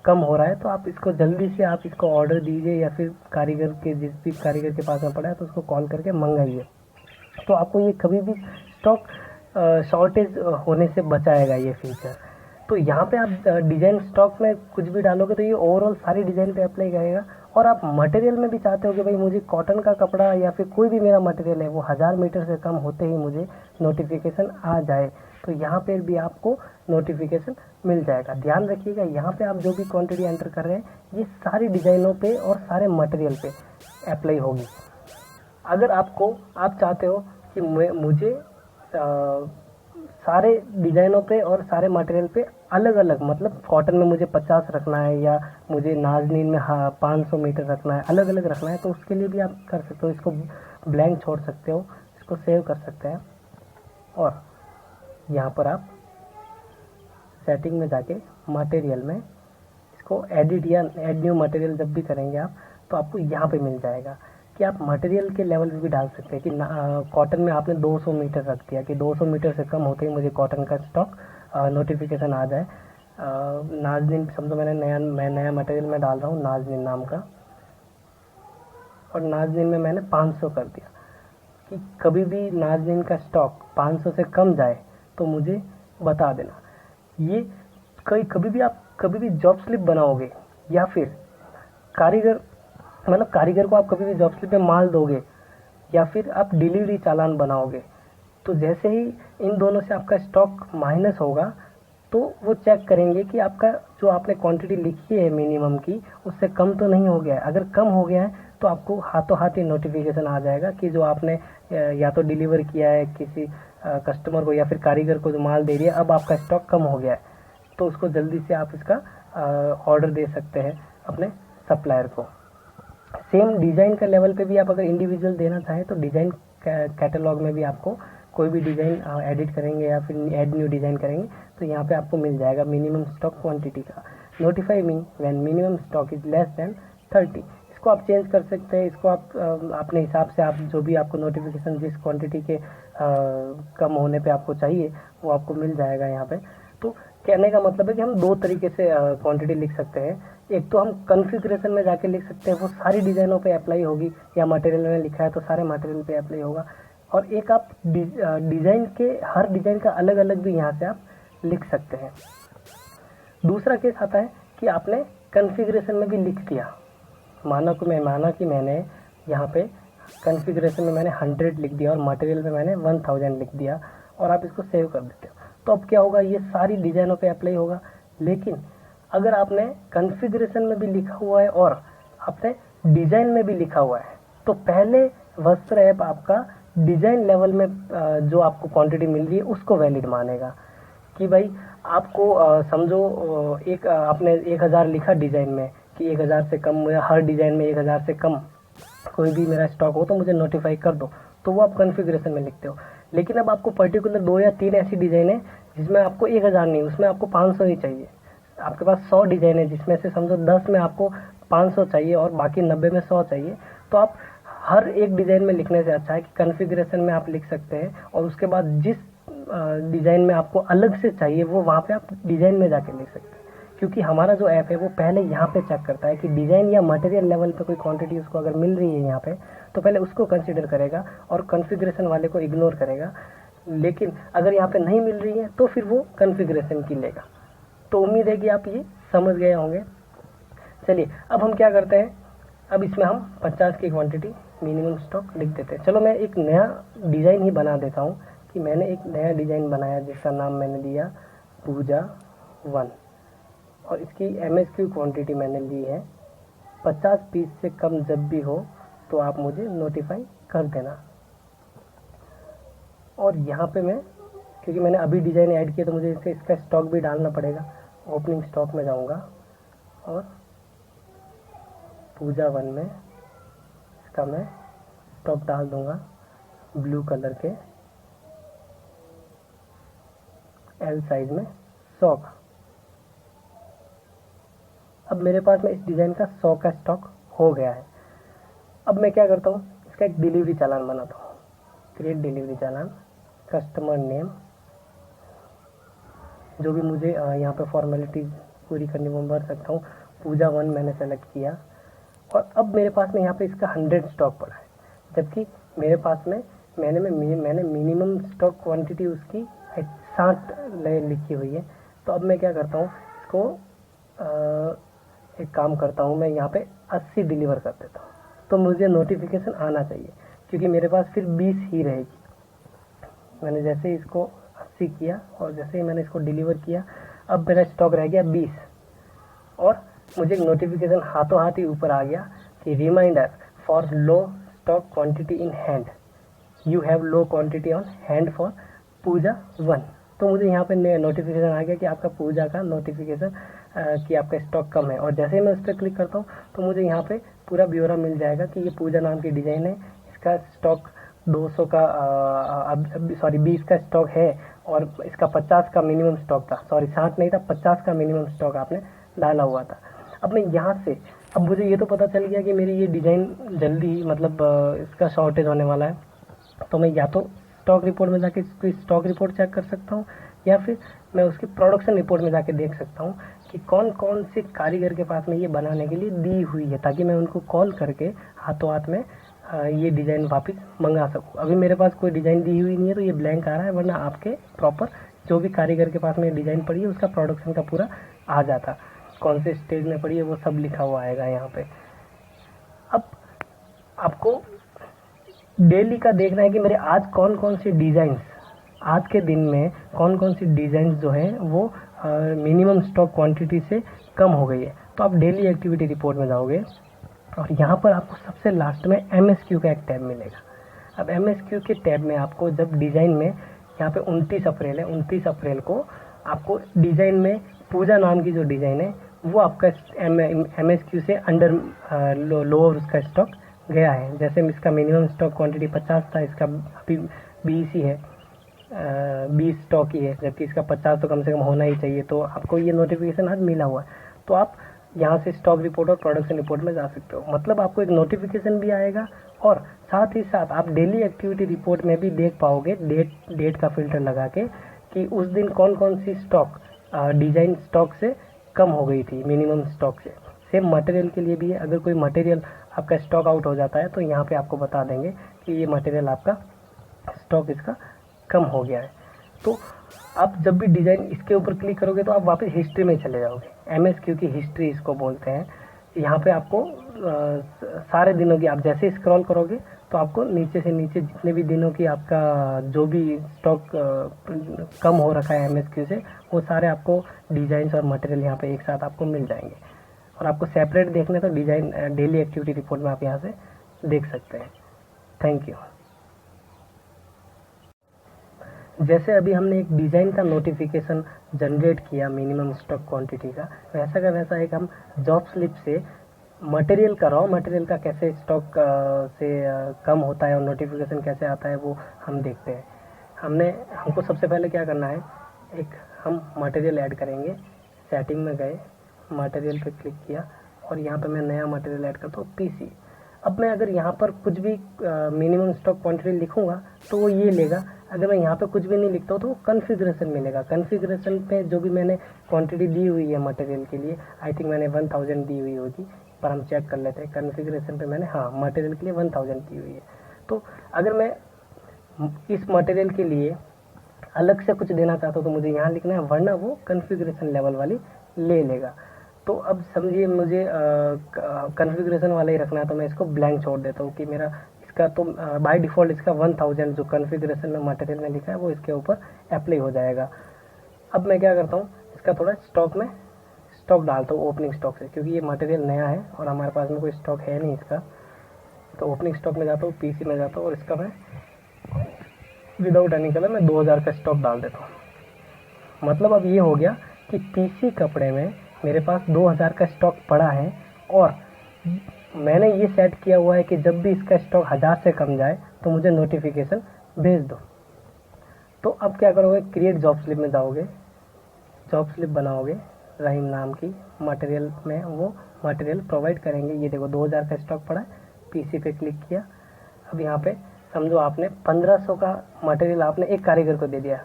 कम हो रहा है, तो आप इसको जल्दी से आप इसको ऑर्डर दीजिए या फिर कारीगर के, जिस भी कारीगर के पास में पड़ा है तो उसको कॉल करके मंगाइए। तो आपको ये कभी भी स्टॉक शॉर्टेज होने से बचाएगा ये फीचर। तो यहाँ पे आप डिज़ाइन स्टॉक में कुछ भी डालोगे तो ये ओवरऑल सारी डिज़ाइन पे अप्लाई करेगा। और आप मटेरियल में भी चाहते हो कि भाई मुझे कॉटन का कपड़ा या फिर कोई भी मेरा मटेरियल है वो 1000 मीटर से कम होते ही मुझे नोटिफिकेशन आ जाए, तो यहाँ पर भी आपको नोटिफिकेशन मिल जाएगा। ध्यान रखिएगा, यहाँ पे आप जो भी क्वांटिटी एंटर कर रहे हैं ये सारी डिज़ाइनों पे और सारे मटेरियल पे अप्लाई होगी। अगर आप चाहते हो कि मुझे सारे डिज़ाइनों पे और सारे मटेरियल पे अलग अलग, मतलब कॉटन में मुझे 50 रखना है या मुझे नाज़नीन में 500 मीटर रखना है, अलग अलग रखना है, तो उसके लिए भी आप कर सकते हो। इसको ब्लैंक छोड़ सकते हो, इसको सेव कर सकते हैं और यहाँ पर आप सेटिंग में जाके मटेरियल में इसको एडिट या ऐड न्यू मटेरियल जब भी करेंगे आप, तो आपको यहाँ पे मिल जाएगा कि आप मटेरियल के लेवल पे भी डाल सकते हैं कि कॉटन में आपने 200 मीटर रख दिया कि 200 मीटर से कम होते ही मुझे कॉटन का स्टॉक नोटिफिकेशन आ जाए। नाज़नीन समझो मैं नया मटेरियल में डाल रहा हूँ नाज़नीन नाम का, और नाज़नीन में मैंने 500 कर दिया कि कभी भी नाज़नीन का स्टॉक 500 से कम जाए तो मुझे बता देना। ये कभी भी जॉब स्लिप बनाओगे या फिर कारीगर को आप कभी भी जॉब स्लिप में माल दोगे या फिर आप डिलीवरी चालान बनाओगे, तो जैसे ही इन दोनों से आपका स्टॉक माइनस होगा तो वो चेक करेंगे कि आपका जो आपने क्वांटिटी लिखी है मिनिमम की उससे कम तो नहीं हो गया है। अगर कम हो गया है तो आपको हाथों हाथ ही नोटिफिकेशन आ जाएगा कि जो आपने या तो डिलीवर किया है किसी कस्टमर को या फिर कारीगर को जो माल दे दिया, अब आपका स्टॉक कम हो गया है, तो उसको जल्दी से आप इसका ऑर्डर दे सकते हैं अपने सप्लायर को। सेम डिज़ाइन का लेवल पे भी आप अगर इंडिविजुअल देना चाहें तो डिज़ाइन कैटलॉग में भी आपको कोई भी डिज़ाइन एडिट करेंगे या फिर ऐड न्यू डिज़ाइन करेंगे तो यहाँ पे आपको मिल जाएगा मिनिमम स्टॉक क्वांटिटी का। Notify me when minimum stock is less than 30, इसको आप चेंज कर सकते हैं। इसको आप अपने हिसाब से आप जो भी आपको नोटिफिकेशन जिस क्वांटिटी के कम होने पे आपको चाहिए वो आपको मिल जाएगा यहाँ पे। तो कहने का मतलब है कि हम दो तरीके से क्वांटिटी लिख सकते हैं। एक तो हम कॉन्फ़िगरेशन में जाके लिख सकते हैं, वो सारी डिज़ाइनों पे अप्लाई होगी, या मटेरियल में लिखा है तो सारे मटेरियल पे अप्लाई होगा। और एक आप डिज़ाइन के हर डिज़ाइन का अलग अलग भी यहाँ से आप लिख सकते हैं। दूसरा केस आता है कि आपने कॉन्फ़िगरेशन में भी लिख दिया, माना कि मैंने यहाँ पे कॉन्फ़िगरेशन में मैंने 100 लिख दिया और मटेरियल में मैंने 1000 लिख दिया और आप इसको सेव कर देते हो, तो अब क्या होगा, ये सारी डिज़ाइनों पे अप्लाई होगा। लेकिन अगर आपने कॉन्फ़िगरेशन में भी लिखा हुआ है और आपने डिज़ाइन में भी लिखा हुआ है, तो पहले वस्त्र ऐप आपका डिज़ाइन लेवल में जो आपको क्वांटिटी मिल रही है उसको वैलिड मानेगा कि भाई आपको समझो आपने 1000 लिखा डिज़ाइन में कि 1000 से कम, हर डिज़ाइन में 1000 से कम कोई भी मेरा स्टॉक हो तो मुझे नोटिफाई कर दो, तो वो आप कॉन्फ़िगरेशन में लिखते हो। लेकिन अब आपको पर्टिकुलर 2 या 3 ऐसी डिज़ाइन है जिसमें आपको 1000 नहीं, उसमें आपको 500 ही चाहिए। आपके पास 100 डिज़ाइन है जिसमें से समझो 10 में आपको 500 चाहिए और बाकी 90 में 100 चाहिए, तो आप हर एक डिज़ाइन में लिखने से अच्छा है कि कॉन्फ़िगरेशन में आप लिख सकते हैं और उसके बाद जिस डिज़ाइन में आपको अलग से चाहिए वो वहाँ पे आप डिज़ाइन में जाके लिख सकते हैं। क्योंकि हमारा जो ऐप है वो पहले यहाँ पे चेक करता है कि डिज़ाइन या मटेरियल लेवल पे कोई क्वांटिटी उसको अगर मिल रही है यहाँ पे, तो पहले उसको कंसिडर करेगा और कॉन्फ़िगरेशन वाले को इग्नोर करेगा। लेकिन अगर यहाँ पे नहीं मिल रही है तो फिर वो कॉन्फ़िगरेशन की लेगा। तो उम्मीद है कि आप ये समझ गए होंगे। चलिए अब हम क्या करते हैं, अब इसमें हम 50 की क्वांटिटी मिनिमम स्टॉक लिख देते हैं। चलो मैं एक नया डिज़ाइन ही बना देता हूँ कि मैंने एक नया डिज़ाइन बनाया जिसका नाम मैंने दिया पूजा 1 और इसकी MSQ क्वांटिटी मैंने ली है 50 पीस से कम जब भी हो तो आप मुझे नोटिफाई कर देना। और यहाँ पे मैं क्योंकि मैंने अभी डिज़ाइन ऐड किया तो मुझे इसका स्टॉक भी डालना पड़ेगा। ओपनिंग स्टॉक में जाऊंगा और पूजा 1 में इसका मैं स्टॉक डाल दूंगा ब्लू कलर के एल साइज में 100 का। अब मेरे पास में इस डिज़ाइन का 100 का स्टॉक हो गया है। अब मैं क्या करता हूँ, इसका एक डिलीवरी चालान बनाता हूँ। क्रिएट डिलीवरी चालान, कस्टमर नेम, जो भी मुझे यहाँ पे फॉर्मेलिटी पूरी करनी वो भर सकता हूँ। पूजा 1 मैंने सेलेक्ट किया और अब मेरे पास में यहाँ पे इसका 100 स्टॉक पड़ा है, जबकि मेरे पास में मैंने मिनिमम स्टॉक क्वांटिटी उसकी 60 लिखी हुई है। तो अब मैं क्या करता हूँ, इसको एक काम करता हूँ, मैं यहाँ पे 80 डिलीवर कर देता हूँ। तो मुझे नोटिफिकेशन आना चाहिए क्योंकि मेरे पास फिर 20 ही रहेगी। मैंने जैसे ही इसको 80 किया और जैसे ही मैंने इसको डिलीवर किया, अब मेरा स्टॉक रह गया 20 और मुझे एक नोटिफिकेशन हाथों हाथ ही ऊपर आ गया कि reminder for low stock quantity in hand, you have low quantity on hand for Pooja 1। तो मुझे यहाँ पे नोटिफिकेशन आ गया कि आपका पूजा का नोटिफिकेशन कि आपका स्टॉक कम है। और जैसे ही मैं उस पर क्लिक करता हूँ तो मुझे यहाँ पे पूरा ब्यौरा मिल जाएगा कि ये पूजा नाम की डिज़ाइन है, इसका स्टॉक 200 का 20 का स्टॉक है और इसका 50 का मिनिमम स्टॉक था। 60 नहीं था, 50 का मिनिमम स्टॉक आपने डाला हुआ था। अब मैं यहाँ से, अब मुझे ये तो पता चल गया कि मेरी ये डिज़ाइन जल्दी मतलब इसका शॉर्टेज होने वाला है। तो मैं या तो स्टॉक रिपोर्ट में जाके इसकी स्टॉक रिपोर्ट चेक कर सकता हूँ या फिर मैं उसकी प्रोडक्शन रिपोर्ट में जाके देख सकता हूँ कि कौन कौन से कारीगर के पास में ये बनाने के लिए दी हुई है, ताकि मैं उनको कॉल करके हाथों हाथ में ये डिज़ाइन वापस मंगा सकूँ। अभी मेरे पास कोई डिज़ाइन दी हुई नहीं है तो ये ब्लैंक आ रहा है, वरना आपके प्रॉपर जो भी कारीगर के पास में डिज़ाइन पड़ी है उसका प्रोडक्शन का पूरा आ जाता, कौन से स्टेज में पड़ी है वो सब लिखा हुआ आएगा यहाँ पे। अब आपको डेली का देखना है कि मेरे आज कौन कौन सी डिज़ाइंस, आज के दिन में कौन कौन सी डिज़ाइंस जो है वो मिनिमम स्टॉक क्वांटिटी से कम हो गई है। तो आप डेली एक्टिविटी रिपोर्ट में जाओगे और यहाँ पर आपको सबसे लास्ट में MSQ का एक टैब मिलेगा। अब MSQ के टैब में आपको जब डिज़ाइन में यहाँ पे 29 अप्रैल है, 29 अप्रैल को आपको डिज़ाइन में पूजा नाम की जो डिज़ाइन है वो आपका MSQ से अंडर लोअर उसका स्टॉक गया है। जैसे इसका मिनिमम स्टॉक क्वांटिटी 50 था, इसका अभी 20 ही है, 20 स्टॉक ही है, जबकि इसका 50 तो कम से कम होना ही चाहिए। तो आपको ये नोटिफिकेशन आज मिला हुआ है, तो आप यहाँ से स्टॉक रिपोर्ट और प्रोडक्शन रिपोर्ट में जा सकते हो। मतलब आपको एक नोटिफिकेशन भी आएगा और साथ ही साथ आप डेली एक्टिविटी रिपोर्ट में भी देख पाओगे डेट का फिल्टर लगा के कि उस दिन कौन कौन सी स्टॉक डिज़ाइन स्टॉक से कम हो गई थी मिनिमम स्टॉक से। सेम मटेरियल के लिए भी है, अगर कोई मटेरियल आपका स्टॉक आउट हो जाता है तो यहाँ पे आपको बता देंगे कि ये मटेरियल आपका स्टॉक इसका कम हो गया है। तो आप जब भी डिज़ाइन इसके ऊपर क्लिक करोगे तो आप वापस हिस्ट्री में चले जाओगे। MSQ की हिस्ट्री इसको बोलते हैं। यहाँ पे आपको सारे दिनों की, आप जैसे स्क्रॉल करोगे तो आपको नीचे से नीचे जितने भी दिनों की आपका जो भी स्टॉक कम हो रखा है MSQ से, वो सारे आपको डिज़ाइंस और मटेरियल यहाँ पे एक साथ आपको मिल जाएंगे। और आपको सेपरेट देखने तो डिज़ाइन डेली एक्टिविटी रिपोर्ट में आप यहाँ से देख सकते हैं। Thank you. जैसे अभी हमने एक डिज़ाइन का नोटिफिकेशन जनरेट किया मिनिमम स्टॉक क्वांटिटी का, वैसा का वैसा एक हम जॉब स्लिप से मटेरियल का, रॉ मटेरियल का कैसे स्टॉक से कम होता है और नोटिफिकेशन कैसे आता है वो हम देखते हैं। हमको सबसे पहले क्या करना है, एक हम मटेरियल ऐड करेंगे। सेटिंग में गए, मटेरियल पे क्लिक किया और यहाँ पे मैं नया मटेरियल ऐड करता हूँ PC। अब मैं अगर यहाँ पर कुछ भी मिनिमम स्टॉक क्वांटिटी लिखूंगा तो वो ये लेगा। अगर मैं यहाँ पे कुछ भी नहीं लिखता हूँ तो वो कन्फिग्रेशन मिलेगा। कन्फिग्रेशन पे जो भी मैंने क्वांटिटी दी हुई है मटेरियल के लिए, आई थिंक मैंने 1000 दी हुई होगी, पर हम चेक कर लेते हैं। कन्फिग्रेशन पे मैंने, हाँ, मटेरियल के लिए 1000 दी हुई है। तो अगर मैं इस मटेरियल के लिए अलग से कुछ देना चाहता हूँ तो मुझे यहाँ लिखना है, वरना वो कन्फिग्रेशन लेवल वाली ले लेगा। तो अब समझिए मुझे कन्फिग्रेशन वाला ही रखना है, तो मैं इसको ब्लैंक छोड़ देता हूँ कि मेरा इसका तो बाय डिफ़ॉल्ट इसका 1000 जो कन्फिग्रेशन में मटेरियल में लिखा है वो इसके ऊपर अप्लाई हो जाएगा। अब मैं क्या करता हूँ, इसका थोड़ा स्टॉक डालता हूँ ओपनिंग स्टॉक से, क्योंकि ये मटेरियल नया है और हमारे पास में कोई स्टॉक है नहीं इसका। तो ओपनिंग स्टॉक में जाता हूँ, PC में जाता हूँ और इसका मैं विदाउट एनी कलर मैं 2000 का स्टॉक डाल देता हूँ। मतलब अब ये हो गया कि पीसी कपड़े में मेरे पास 2000 का स्टॉक पड़ा है और मैंने ये सेट किया हुआ है कि जब भी इसका स्टॉक 1000 से कम जाए तो मुझे नोटिफिकेशन भेज दो। तो अब क्या करोगे, क्रिएट जॉब स्लिप में जाओगे, जॉब स्लिप बनाओगे रहीम नाम की, मटेरियल में वो मटेरियल प्रोवाइड करेंगे। ये देखो 2000 का स्टॉक पड़ा है, पीसी पे क्लिक किया। अब यहाँ पे समझो आपने 1500 का मटेरियल आपने एक कारीगर को दे दिया,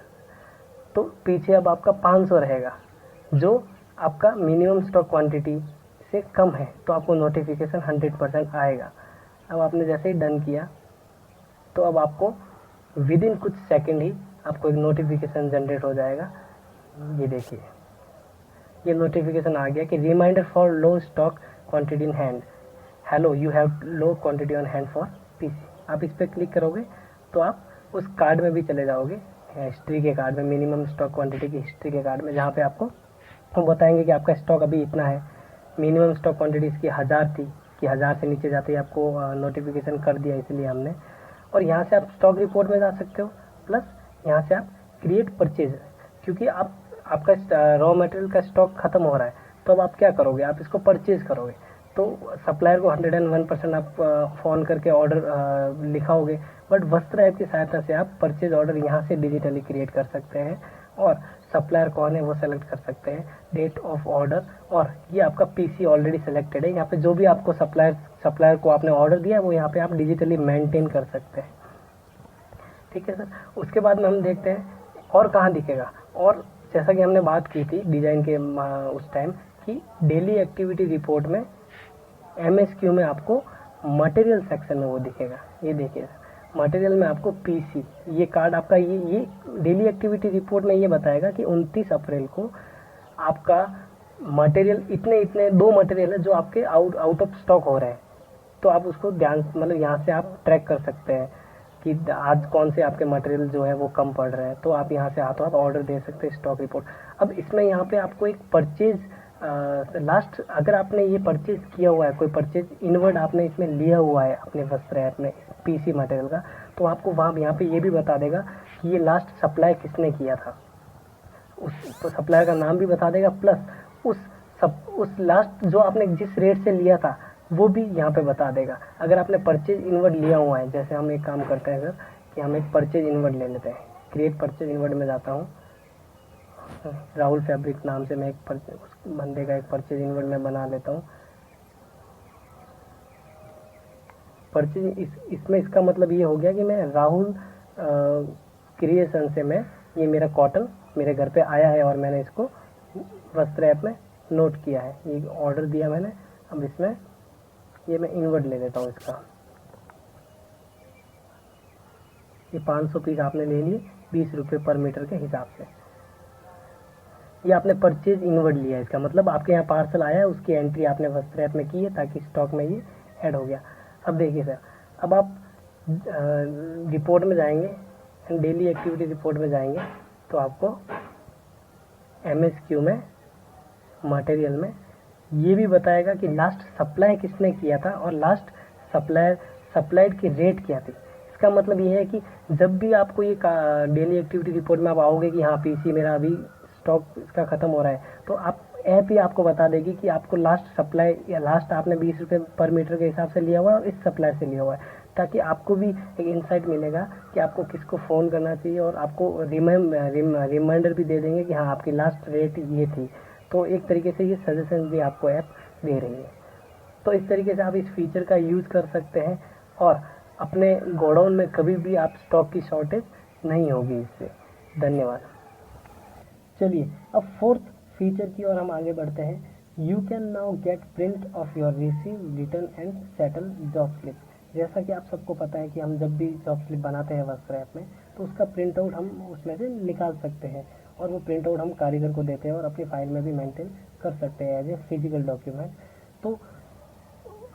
तो पीछे अब आपका 500 रहेगा जो आपका मिनिमम स्टॉक क्वांटिटी से कम है, तो आपको नोटिफिकेशन 100% आएगा। अब आपने जैसे ही डन किया तो अब आपको विद इन कुछ सेकंड ही आपको एक नोटिफिकेशन जनरेट हो जाएगा। ये देखिए, ये नोटिफिकेशन आ गया कि reminder for low stock quantity in hand, hello you have low quantity on hand for PC. आप इस पर क्लिक करोगे तो आप उस कार्ड में भी चले जाओगे, हिस्ट्री के कार्ड में, मिनिमम स्टॉक क्वांटिटी की हिस्ट्री के कार्ड में, जहाँ पे आपको वो बताएंगे कि आपका स्टॉक अभी इतना है। मिनिमम स्टॉक क्वांटिटी इसकी 1000 थी कि 1000 से नीचे जाते ही आपको नोटिफिकेशन कर दिया, इसलिए हमने। और यहाँ से आप स्टॉक रिपोर्ट में जा सकते हो, प्लस यहाँ से आप क्रिएट परचेज, क्योंकि आपका रॉ मटेरियल का स्टॉक खत्म हो रहा है, तो अब आप क्या करोगे, आप इसको परचेज करोगे। तो सप्लायर को 101% आप फ़ोन करके ऑर्डर लिखाओगे, बट वस्त्र ऐप की सहायता से आप परचेज ऑर्डर यहाँ से डिजिटली क्रिएट कर सकते हैं और सप्लायर कौन है वो सेलेक्ट कर सकते हैं, डेट ऑफ ऑर्डर, और ये आपका पीसी ऑलरेडी सेलेक्टेड है। यहाँ पे जो भी आपको सप्लायर को आपने ऑर्डर दिया है वो यहाँ पे आप डिजिटली मेंटेन कर सकते हैं। ठीक है सर। उसके बाद में हम देखते हैं और कहाँ दिखेगा। और जैसा कि हमने बात की थी डिज़ाइन के उस टाइम कि डेली एक्टिविटी रिपोर्ट में MSQ में आपको मटेरियल सेक्शन में वो दिखेगा। ये देखिए मटेरियल में आपको पीसी, ये कार्ड आपका ये डेली एक्टिविटी रिपोर्ट में ये बताएगा कि 29 अप्रैल को आपका मटेरियल इतने 2 मटेरियल है जो आपके आउट ऑफ स्टॉक हो रहे हैं। तो आप उसको ध्यान, मतलब यहाँ से आप ट्रैक कर सकते हैं कि आज कौन से आपके मटेरियल जो है वो कम पड़ रहे हैं, तो आप यहाँ से हाथों हाथ ऑर्डर दे सकते हैं, स्टॉक रिपोर्ट। अब इसमें यहाँ पे आपको एक परचेज लास्ट, अगर आपने ये परचेज किया हुआ है, कोई परचेज इनवर्ड आपने इसमें लिया हुआ है अपने वस्त्र ऐप में पीसी मटेरियल का, तो आपको वहाँ यहाँ पे ये भी बता देगा कि ये लास्ट सप्लाई किसने किया था, उस तो सप्लायर का नाम भी बता देगा, प्लस उस लास्ट जो आपने जिस रेट से लिया था वो भी यहाँ पे बता देगा। अगर आपने परचेज इनवर्ड लिया हुआ है, जैसे हम एक काम करते हैं सर कि हम एक परचेज इनवर्ड ले लेते हैं, क्रिएट परचेज इनवर्ड में जाता हूँ, राहुल फैब्रिक नाम से मैं एक बंदे का एक परचेज इनवर्ड में बना लेता हूँ। परचेज इसमें इसका मतलब ये हो गया कि मैं राहुल क्रिएशन से मैं ये मेरा कॉटन मेरे घर पे आया है और मैंने इसको वस्त्र ऐप में नोट किया है, ये ऑर्डर दिया मैंने। अब इसमें ये मैं इनवर्ड ले लेता हूँ इसका, ये 500 पीस आपने ले लिए 20 रुपये पर मीटर के हिसाब से। ये आपने परचेज इनवर्ड लिया है, इसका मतलब आपके यहाँ पार्सल आया है, उसकी एंट्री आपने वस्त्र ऐप में की है ताकि स्टॉक में ये ऐड हो गया। अब देखिए सर, अब आप रिपोर्ट में जाएंगे, डेली एक्टिविटी रिपोर्ट में जाएंगे, तो आपको MSQ में मटेरियल में ये भी बताएगा कि लास्ट सप्लाई किसने किया था और लास्ट सप्लाइड की रेट क्या थी। इसका मतलब ये है कि जब भी आपको ये डेली एक्टिविटी रिपोर्ट में आप आओगे कि हाँ पीसी मेरा अभी स्टॉक इसका ख़त्म हो रहा है, तो आप ऐप ही आपको बता देगी कि आपको लास्ट सप्लाई या लास्ट आपने 20 रुपये पर मीटर के हिसाब से लिया हुआ है और इस सप्लायर से लिया हुआ है, ताकि आपको भी एक इंसाइट मिलेगा कि आपको किसको फ़ोन करना चाहिए, और आपको रिमाइंडर भी दे देंगे कि हाँ आपकी लास्ट रेट ये थी। तो एक तरीके से ये सजेशन भी आपको ऐप दे रही है। तो इस तरीके से आप इस फीचर का यूज़ कर सकते हैं और अपने गोडाउन में कभी भी आप स्टॉक की शॉर्टेज नहीं होगी इससे। धन्यवाद। चलिए अब फोर्थ फीचर की ओर हम आगे बढ़ते हैं। You can now get print of your receive return and settle job slip. जैसा कि आप सबको पता है कि हम जब भी जॉब स्लिप बनाते हैं वस्त्र ऐप में, तो उसका प्रिंट आउट हम उसमें से निकाल सकते हैं और वो प्रिंट आउट हम कारीगर को देते हैं और अपनी फाइल में भी मेंटेन कर सकते हैं एज ए फिजिकल डॉक्यूमेंट। तो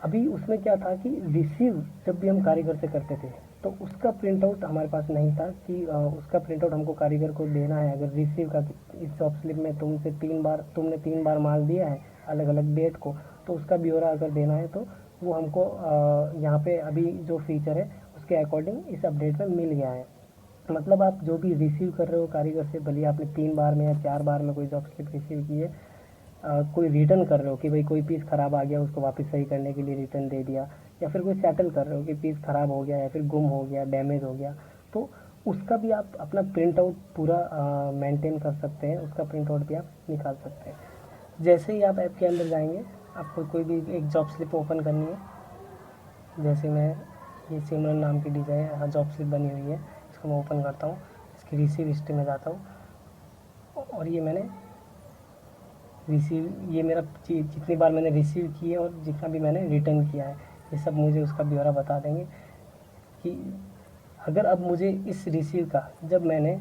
अभी उसमें क्या था कि रिसीव जब भी हम कारीगर से करते थे तो उसका प्रिंट आउट हमारे पास नहीं था कि उसका प्रिंट आउट हमको कारीगर को देना है। अगर रिसीव का इस जॉब स्लिप में तुमने तीन बार माल दिया है अलग अलग डेट को, तो उसका ब्यौरा अगर देना है तो वो हमको यहाँ पे अभी जो फीचर है उसके अकॉर्डिंग इस अपडेट में मिल गया है। मतलब आप जो भी रिसीव कर रहे हो कारीगर से, भले आपने 3 बार में या 4 बार में कोई जॉब स्लिप रिसीव की है, कोई रिटर्न कर रहे हो कि भाई कोई पीस ख़राब आ गया उसको वापस सही करने के लिए रिटर्न दे दिया, या फिर कोई सेटल कर रहे हो कि पीस ख़राब हो गया या फिर गुम हो गया, डैमेज हो गया, तो उसका भी आप अपना प्रिंट आउट पूरा मेंटेन कर सकते हैं, उसका प्रिंट आउट भी आप निकाल सकते हैं। जैसे ही आप ऐप के अंदर जाएंगे, आपको कोई भी एक जॉब स्लिप ओपन करनी है। जैसे मैं ये सिमरन नाम की डिज़ाइन यहाँ जॉब स्लिप बनी हुई है, इसको मैं ओपन करता हूँ, इसकी रिसीव हिस्ट्री में जाता हूँ, और ये मैंने रिसीव, ये मेरा जितनी बार मैंने रिसीव की है और जितना भी मैंने रिटर्न किया है, ये सब मुझे उसका ब्यौरा बता देंगे कि अगर अब मुझे इस रिसीव का, जब मैंने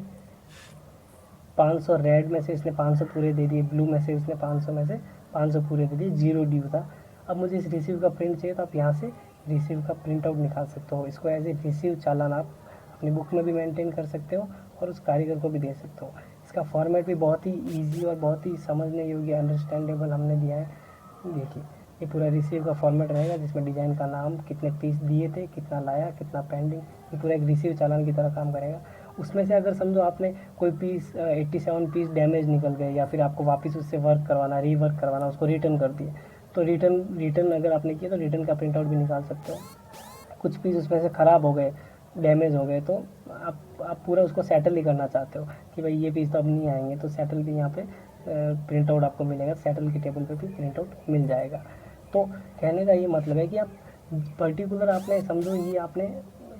500 रेड में से इसने 500 पूरे दे दिए, ब्लू में से इसने 500 में से 500 पूरे दे दिए, 0 ड्यू था, अब मुझे इस रिसीव का प्रिंट चाहिए, तो आप यहाँ से रिसीव का प्रिंट आउट निकाल सकते हो। इसको एज ए रिसीव चालान आप अपनी बुक में भी मेंटेन कर सकते हो और उस कारीगर को भी दे सकते हो। इसका फॉर्मेट भी बहुत ही ईजी और बहुत ही समझने योग्य, अंडरस्टैंडेबल हमने दिया है। देखिए, ये पूरा रिसीव का फॉर्मेट रहेगा, जिसमें डिज़ाइन का नाम, कितने पीस दिए थे, कितना लाया, कितना पेंडिंग, ये पूरा एक रिसीव चालान की तरह काम करेगा। उसमें से अगर समझो आपने कोई पीस 87 पीस डैमेज निकल गए, या फिर आपको वापस उससे वर्क करवाना, रीवर्क करवाना, उसको रिटर्न कर दिए, तो रिटर्न अगर आपने किया तो रिटर्न का प्रिंट आउट भी निकाल सकते हो। कुछ पीस उसमें से ख़राब हो गए, डैमेज हो गए, तो आप पूरा उसको सेटल ही करना चाहते हो कि भाई ये पीस तो अब नहीं आएंगे, तो सेटल भी यहाँ पे प्रिंट आउट आपको मिलेगा, सेटल की टेबल पे भी प्रिंट आउट मिल जाएगा। तो कहने का ये मतलब है कि आप पर्टिकुलर, आपने समझो ये आपने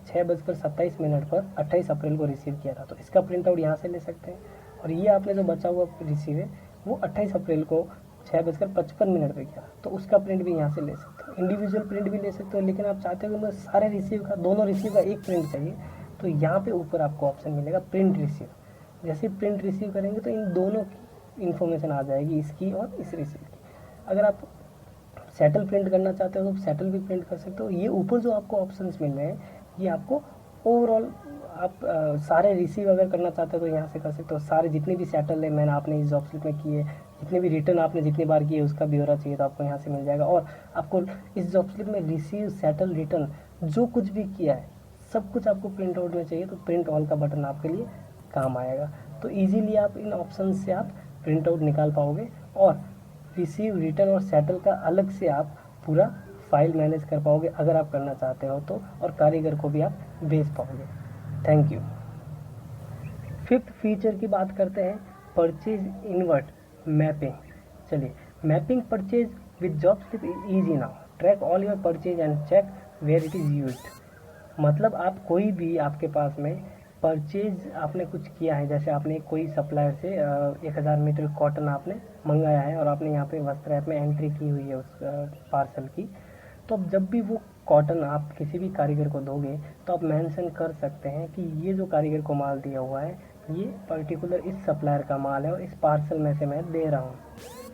6:27 पर 28 अप्रैल को रिसीव किया था, तो इसका प्रिंट आउट यहाँ से ले सकते हैं। और ये आपने जो बचा हुआ रिसीव है वो 28 अप्रैल को 6:55 पे किया, तो उसका प्रिंट भी यहाँ से ले सकते हो। इंडिविजुअल प्रिंट भी ले सकते हो, लेकिन आप चाहते हो कि मुझे सारे रिसीव का, दोनों रिसीव का एक प्रिंट चाहिए, तो यहाँ पे ऊपर आपको ऑप्शन मिलेगा प्रिंट रिसीव। जैसे प्रिंट रिसीव करेंगे तो इन दोनों की इन्फॉर्मेशन आ जाएगी, इसकी और इस रिसीव की। अगर आप सेटल प्रिंट करना चाहते हो तो सेटल भी प्रिंट कर सकते हो। ये ऊपर जो आपको ऑप्शंस मिल रहे हैं, ये आपको ओवरऑल, आप सारे रिसीव अगर करना चाहते हो तो यहाँ से कर सकते हो। सारे जितने भी सेटल है मैंने आपने इस जॉब स्लिप में किए, जितने भी रिटर्न आपने जितनी बार किए, उसका ब्यौरा चाहिए तो आपको यहाँ से मिल जाएगा। और आपको इस जॉब स्लिप में रिसीव, सेटल, रिटर्न जो कुछ भी किया है सब कुछ आपको प्रिंट आउट में चाहिए, तो प्रिंट ऑल का बटन आपके लिए काम आएगा। तो ईजीली आप इन ऑप्शन से आप प्रिंट आउट निकाल पाओगे, और रिसीव, रिटर्न और सेटल का अलग से आप पूरा फाइल मैनेज कर पाओगे अगर आप करना चाहते हो तो, और कारीगर को भी आप भेज पाओगे। Thank you. फिफ्थ फीचर की बात करते हैं, परचेज इनवर्ट मैपिंग। चलिए, mapping purchase with job slip is easy now, track all your purchase and check where it is used. मतलब आप कोई भी, आपके पास में परचेज आपने कुछ किया है, जैसे आपने कोई सप्लायर से 1000 मीटर कॉटन आपने मंगाया है और आपने यहाँ पे वस्त्र ऐप में एंट्री की हुई है उस पार्सल की, तो अब जब भी वो कॉटन आप किसी भी कारीगर को दोगे तो आप मेंशन कर सकते हैं कि ये जो कारीगर को माल दिया हुआ है ये पर्टिकुलर इस सप्लायर का माल है और इस पार्सल में से मैं दे रहा हूँ।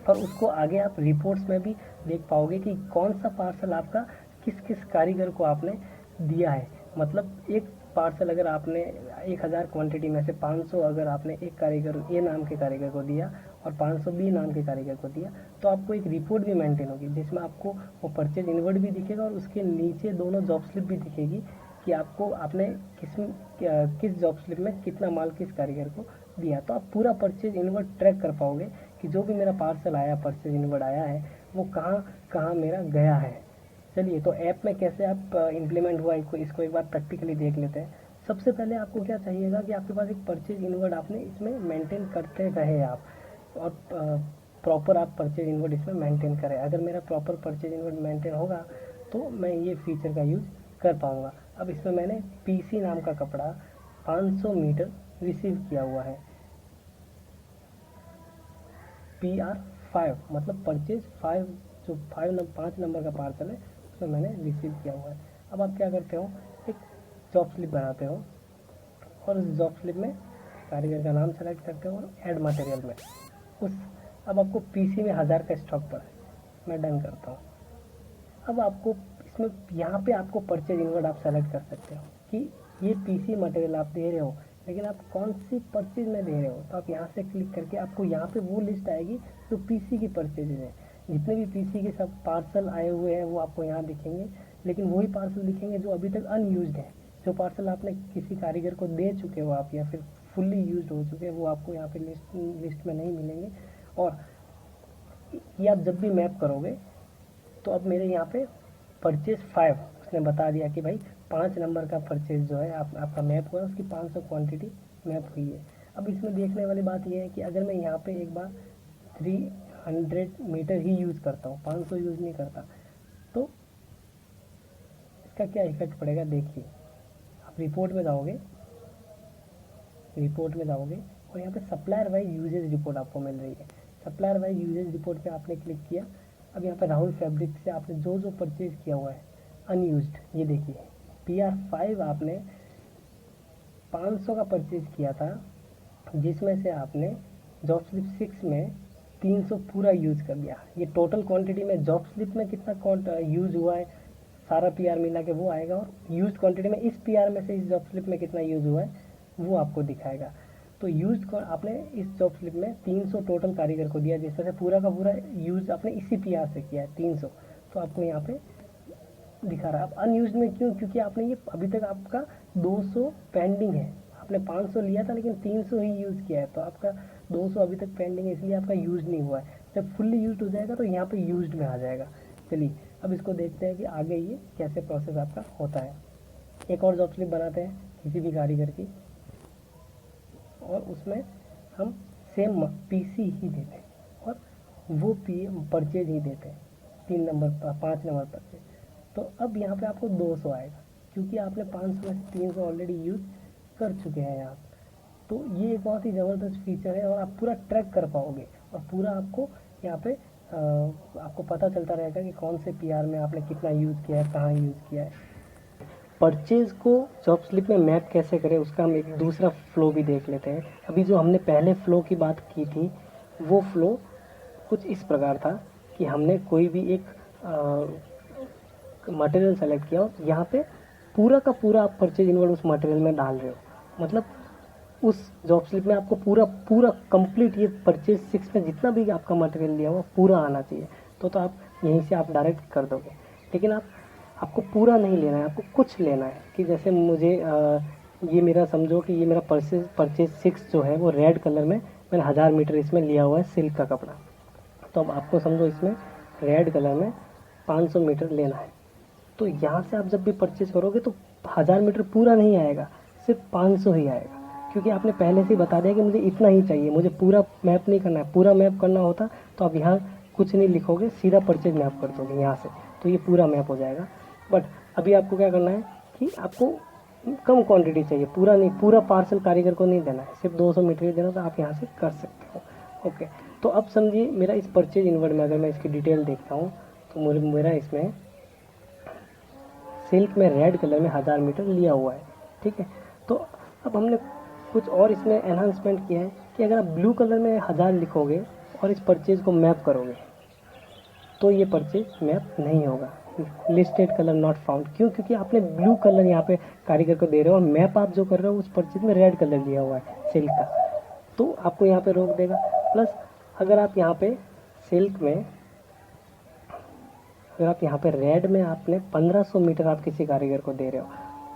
और उसको आगे आप रिपोर्ट्स में भी देख पाओगे कि कौन सा पार्सल आपका किस किस कारीगर को आपने दिया है। मतलब एक पार्सल अगर आपने 1000 क्वांटिटी में से 500 अगर आपने एक कारीगर, ए नाम के कारीगर को दिया और 500 बी नाम के कारीगर को दिया, तो आपको एक रिपोर्ट भी मेंटेन होगी जिसमें आपको वो परचेज इनवर्ट भी दिखेगा और उसके नीचे दोनों जॉब स्लिप भी दिखेगी कि आपको, आपने किस जॉब स्लिप में कितना माल किस कारीगर को दिया। तो आप पूरा परचेज इनवर्ट ट्रैक कर पाओगे कि जो भी मेरा पार्सल आया, परचेज इनवर्ट आया है, वो कहाँ कहाँ मेरा गया है। चलिए, तो ऐप में कैसे आप इम्प्लीमेंट हुआ इसको एक बार प्रैक्टिकली देख लेते हैं। सबसे पहले आपको क्या चाहिएगा कि आपके पास एक परचेज इनवर्ट आपने इसमें मेंटेन करते रहे आप, और प्रॉपर आप परचेज इनवर्ट इसमें मेंटेन करें। अगर मेरा प्रॉपर परचेज इनवर्ट मेंटेन होगा तो मैं ये फीचर का यूज़ कर पाऊँगा। अब इसमें मैंने पीसी नाम का कपड़ा 500 मीटर रिसीव किया हुआ है, PR5, मतलब परचेज 5, जो 5 नंबर का पार्सल है उसमें मैंने रिसीव किया हुआ है। अब आप क्या करते हो, एक जॉब स्लिप बनाते हो और उस जॉब स्लिप में कारीगर का नाम सेलेक्ट करते हो और ऐड मटेरियल में उस, अब आपको पीसी में 1000 का स्टॉक पड़ा है, मैं डन करता हूँ। अब आपको इसमें, यहाँ पे आपको परचेज इनवर्ट आप सेलेक्ट कर सकते हो कि ये पीसी मटेरियल आप दे रहे हो, लेकिन आप कौन सी परचेज में दे रहे हो। तो आप यहाँ से क्लिक करके आपको यहाँ पे वो लिस्ट आएगी जो पीसी की परचेजेज है। जितने भी पीसी के सब पार्सल आए हुए हैं वो आपको यहाँ दिखेंगे, लेकिन वही पार्सल दिखेंगे जो अभी तक अनयूज्ड है, जो पार्सल आपने किसी कारीगर को दे चुके हो आप, या फिर फुल्ली यूज हो चुके हैं, वो आपको यहाँ पे लिस्ट में नहीं मिलेंगे। और ये आप जब भी मैप करोगे तो अब मेरे यहाँ पे परचेज 5 उसने बता दिया कि भाई 5 नंबर का परचेज जो है आपका मैप हुआ, उसकी 500 क्वांटिटी मैप हुई है। अब इसमें देखने वाली बात यह है कि अगर मैं यहाँ पे एक बार 300 मीटर ही यूज़ करता हूँ, 500 यूज़ नहीं करता, तो इसका क्या इफेक्ट पड़ेगा देखिए। आप रिपोर्ट में जाओगे और यहाँ पे सप्लायर वाइज यूजेज रिपोर्ट आपको मिल रही है। सप्लायर वाइज यूजेज रिपोर्ट पे आपने क्लिक किया। अब यहाँ पे राहुल फैब्रिक से आपने जो जो परचेज किया हुआ है अनयूज्ड, ये देखिए PR5 आपने 500 का परचेज किया था, जिसमें से आपने जॉब स्लिप 6 में 300 पूरा यूज कर दिया। ये टोटल क्वांटिटी में जॉब स्लिप में कितना यूज हुआ है सारा PR मिला के वो आएगा, और यूज क्वांटिटी में इस PR में से इस जॉब स्लिप में कितना यूज हुआ है वो आपको दिखाएगा। तो यूज आपने इस जॉब स्लिप में 300 टोटल कारीगर को दिया, जिसमें से पूरा का पूरा यूज आपने इसी PR से किया है 300, तो आपको यहाँ पे दिखा रहा है। अब अनयूज में क्यों? क्योंकि आपने ये अभी तक आपका 200 पेंडिंग है। आपने 500 लिया था लेकिन 300 ही यूज़ किया है, तो आपका 200 अभी तक पेंडिंग है, इसलिए आपका यूज नहीं हुआ है। जब फुल्ली यूज हो जाएगा तो यहाँ पे यूज्ड में आ जाएगा। चलिए अब इसको देखते हैं कि आगे ये कैसे प्रोसेस आपका होता है। एक और जॉब स्लिप बनाते हैं किसी भी कारीगर की, और उसमें हम सेम PC ही देते हैं और वो परचेज ही देते हैं, 5 नंबर परचेज। तो अब यहाँ पे आपको 200 आएगा, क्योंकि आपने 500 में से 300 ऑलरेडी यूज कर चुके हैं यहाँ। तो ये एक बहुत ही ज़बरदस्त फीचर है, और आप पूरा ट्रैक कर पाओगे, और पूरा आपको यहाँ पे आपको पता चलता रहेगा कि कौन से PR में आपने कितना यूज़ किया है, कहाँ यूज़ किया है। परचेज को जॉब स्लिप में मैप कैसे करें उसका हम एक दूसरा फ्लो भी देख लेते हैं। अभी जो हमने पहले फ्लो की बात की थी, वो फ्लो कुछ इस प्रकार था कि हमने कोई भी एक मटेरियल सेलेक्ट किया, और यहाँ पे पूरा का पूरा आप परचेज इनवर्ड उस मटेरियल में डाल रहे हो, मतलब उस जॉब स्लिप में आपको पूरा कंप्लीट ये परचेज 6 में जितना भी आपका मटेरियल लिया हुआ पूरा आना चाहिए। तो आप यहीं से आप डायरेक्ट कर दोगे, लेकिन आपको पूरा नहीं लेना है, आपको कुछ लेना है। कि जैसे मुझे ये मेरा समझो कि ये मेरा परचेज 6 जो है वो रेड कलर में मैंने 1000 मीटर इसमें लिया हुआ है सिल्क का कपड़ा। तो अब आपको समझो इसमें रेड कलर में 500 मीटर लेना है। तो यहाँ से आप जब भी परचेज करोगे तो 1000 मीटर पूरा नहीं आएगा, सिर्फ 500 ही आएगा, क्योंकि आपने पहले से ही बता दिया कि मुझे इतना ही चाहिए, मुझे पूरा मैप नहीं करना है। पूरा मैप करना होता तो आप यहाँ कुछ नहीं लिखोगे, सीधा परचेज मैप कर दोगे यहाँ से, तो ये पूरा मैप हो जाएगा। बट अभी आपको क्या करना है कि आपको कम क्वांटिटी चाहिए, पूरा नहीं, पूरा पार्सल कारीगर को नहीं देना है, सिर्फ 200 मीटर ही देना, तो आप यहाँ से कर सकते हो। ओके, तो अब समझिए मेरा इस परचेज इनवर्ड में अगर मैं इसकी डिटेल देखता हूँ तो मेरा इसमें सिल्क में रेड कलर में 1000 मीटर लिया हुआ है, ठीक है। तो अब हमने कुछ और इसमें एनहांसमेंट किया है कि अगर आप ब्लू कलर में 1000 लिखोगे और इस परचेज को मैप करोगे तो ये परचेज मैप नहीं होगा, लिस्टेड कलर नॉट फाउंड। क्यों? क्योंकि आपने ब्लू कलर यहाँ पे कारीगर को दे रहे हो, और मैप आप जो कर रहे हो उस परचेज में रेड कलर लिया हुआ है सिल्क का, तो आपको यहाँ पे रोक देगा। प्लस अगर आप यहाँ पे सिल्क में, अगर आप यहाँ पे रेड में आपने 1500 मीटर आप किसी कारीगर को दे रहे हो,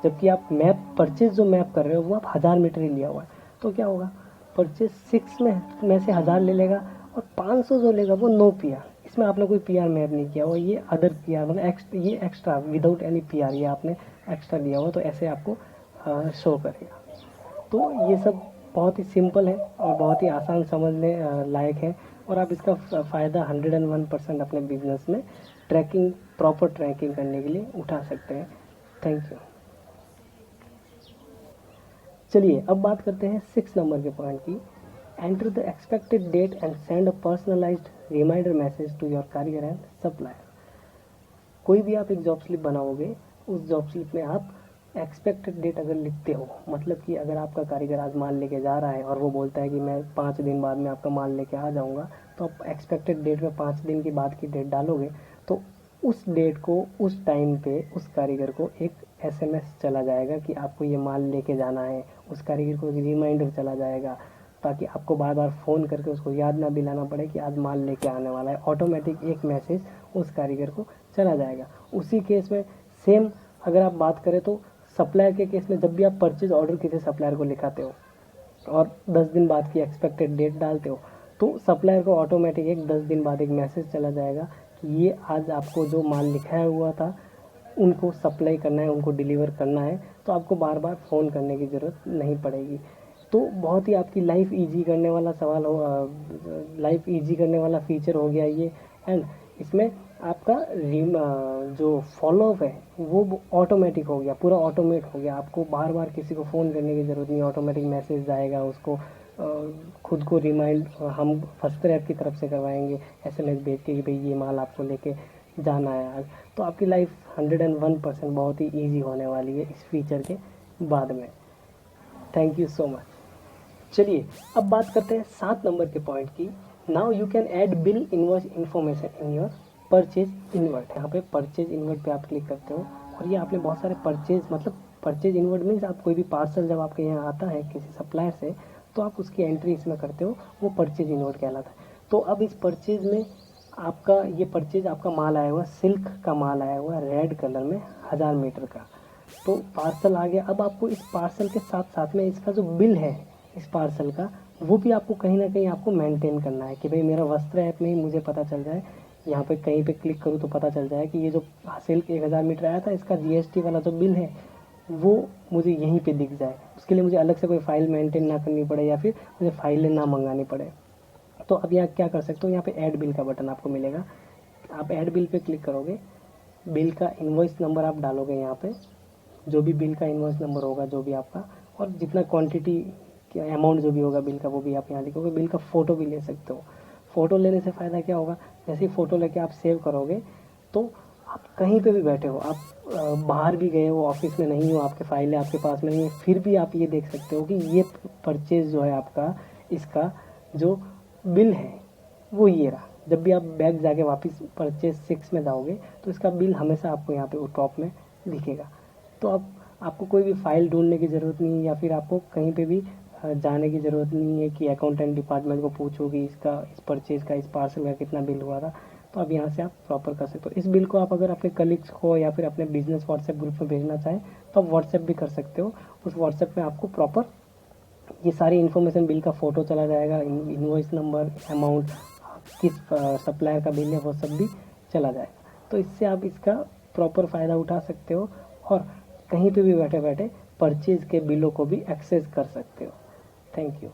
जबकि आप मैप परचेज जो मैप कर रहे हो वो आप 1000 मीटर ही लिया हुआ है, तो क्या होगा, परचेज 6 में से 1000 ले लेगा, और 500 जो लेगा वो नो PR, इसमें आपने कोई PR मैप नहीं किया हुआ, ये अदर PR मतलब ये एक्स्ट्रा विदाउट एनी PR ये आपने एक्स्ट्रा लिया हुआ, तो ऐसे आपको शो करेगा। तो ये सब बहुत ही सिंपल है और बहुत ही आसान समझने लायक है, और आप इसका फ़ायदा 101% अपने बिजनेस में प्रॉपर ट्रैकिंग करने के लिए उठा सकते हैं। Thank you. चलिए अब बात करते हैं 6 नंबर के पॉइंट की। Enter the expected date and send a personalised reminder message to your karigar and supplier. कोई भी आप एक जॉब स्लिप बनाओगे, उस जॉब स्लिप में आप एक्सपेक्टेड डेट अगर लिखते हो, मतलब कि अगर आपका कारीगर आज माल लेके जा रहा है और वो बोलता है कि मैं 5 दिन बाद में आपका माल लेके आ जाऊंगा, तो आप एक्सपेक्टेड डेट में 5 दिन की बाद की डेट डालोगे, तो उस डेट को उस टाइम पे उस कारीगर को एक SMS चला जाएगा कि आपको ये माल लेके जाना है। उस कारीगर को एक रिमाइंडर चला जाएगा, ताकि आपको बार बार फ़ोन करके उसको याद ना दिलाना पड़े कि आज माल लेके आने वाला है। ऑटोमेटिक एक मैसेज उस कारीगर को चला जाएगा। उसी केस में सेम अगर आप बात करें तो सप्लायर के केस में जब भी आप परचेज ऑर्डर किसी सप्लायर को लिखाते हो और 10 दिन बाद की एक्सपेक्टेड डेट डालते हो, तो सप्लायर को ऑटोमेटिक एक 10 दिन बाद एक मैसेज चला जाएगा कि ये आज आपको जो माल लिखाया हुआ था उनको सप्लाई करना है, उनको डिलीवर करना है, तो आपको बार बार फ़ोन करने की ज़रूरत नहीं पड़ेगी। तो बहुत ही आपकी लाइफ ईजी करने वाला सवाल हो, लाइफ ईजी करने वाला फीचर हो गया ये। एंड इसमें आपका जो फॉलोअप है वो ऑटोमेटिक हो गया, पूरा ऑटोमेट हो गया। आपको बार बार किसी को फ़ोन करने की ज़रूरत नहीं, ऑटोमेटिक मैसेज आएगा, उसको खुद को रिमाइंड हम फर्स्ट ऐप की तरफ से करवाएंगे SMS भेज के कि भाई ये माल आपको लेके जाना है आज। तो आपकी लाइफ 101% बहुत ही ईजी होने वाली है इस फीचर के बाद में। Thank you so much. चलिए अब बात करते हैं 7 नंबर के पॉइंट की। Now you can add bill invoice information in your purchase invert. यहाँ पे परचेज इन्वर्ट पे आप क्लिक करते हो और ये आपने बहुत सारे परचेज, मतलब परचेज इन्वर्ट मीन्स आप कोई भी पार्सल जब आपके यहाँ आता है किसी सप्लायर से, तो आप उसकी एंट्री इसमें करते हो, वो परचेज इन्वर्ट कहलाता है। तो अब इस परचेज में आपका ये परचेज आपका माल आया हुआ, सिल्क का माल आया हुआ रेड कलर में 1000 मीटर का, तो पार्सल आ गया। अब आपको इस पार्सल के साथ साथ में इसका जो बिल है इस पार्सल का, वो भी आपको कहीं ना कहीं आपको मेंटेन करना है कि भाई मेरा वस्त्र ऐप में ही मुझे पता चल जाए, यहाँ पे कहीं पे क्लिक करूँ तो पता चल जाए कि ये जो सिल्क 1000 मीटर आया था इसका GST वाला जो बिल है वो मुझे यहीं पे दिख जाए। उसके लिए मुझे अलग से कोई फाइल मेंटेन ना करनी पड़े या फिर मुझे फाइलें ना मंगानी पड़े। तो अब यहाँ क्या कर सकते हो, यहाँ पे ऐड बिल का बटन आपको मिलेगा, आप ऐड बिल पे क्लिक करोगे, बिल का इनवॉइस नंबर आप डालोगे यहाँ पे, जो भी बिल का इनवॉइस नंबर होगा जो भी आपका, और जितना क्वांटिटी अमाउंट जो भी होगा बिल का वो भी आप यहाँ लिखोगे। बिल का फ़ोटो भी ले सकते हो। फ़ोटो लेने से फ़ायदा क्या होगा, जैसे ही फ़ोटो लेके आप सेव करोगे तो आप कहीं पे भी बैठे हो, आप बाहर भी गए हो, ऑफिस में नहीं हो, आपके फाइलें आपके पास में नहीं है, फिर भी आप ये देख सकते हो कि ये परचेज जो है आपका, इसका जो बिल है वो ये रहा। जब भी आप बैग जाके वापस परचेज 6 में जाओगे तो इसका बिल हमेशा आपको यहाँ पे टॉप में दिखेगा। तो अब आपको कोई भी फाइल ढूंढने की ज़रूरत नहीं, या फिर आपको कहीं पे भी जाने की ज़रूरत नहीं है कि अकाउंटेंट डिपार्टमेंट को पूछो कि इसका, इस परचेज़ का, इस पार्सल का कितना बिल हुआ था। तो अब यहाँ से आप प्रॉपर कर सकते हो। इस बिल को आप अगर अपने कलीग्स को या फिर अपने बिजनेस व्हाट्सएप ग्रुप में भेजना चाहें तो आप व्हाट्सएप भी कर सकते हो। उस व्हाट्सएप में आपको प्रॉपर ये सारी इन्फॉर्मेशन, बिल का फ़ोटो चला जाएगा, इनवॉइस नंबर, अमाउंट, किस सप्लायर का बिल है वो सब भी चला जाएगा। तो इससे आप इसका प्रॉपर फ़ायदा उठा सकते हो और कहीं पे भी बैठे बैठे परचेज़ के बिलों को भी एक्सेस कर सकते हो। Thank you.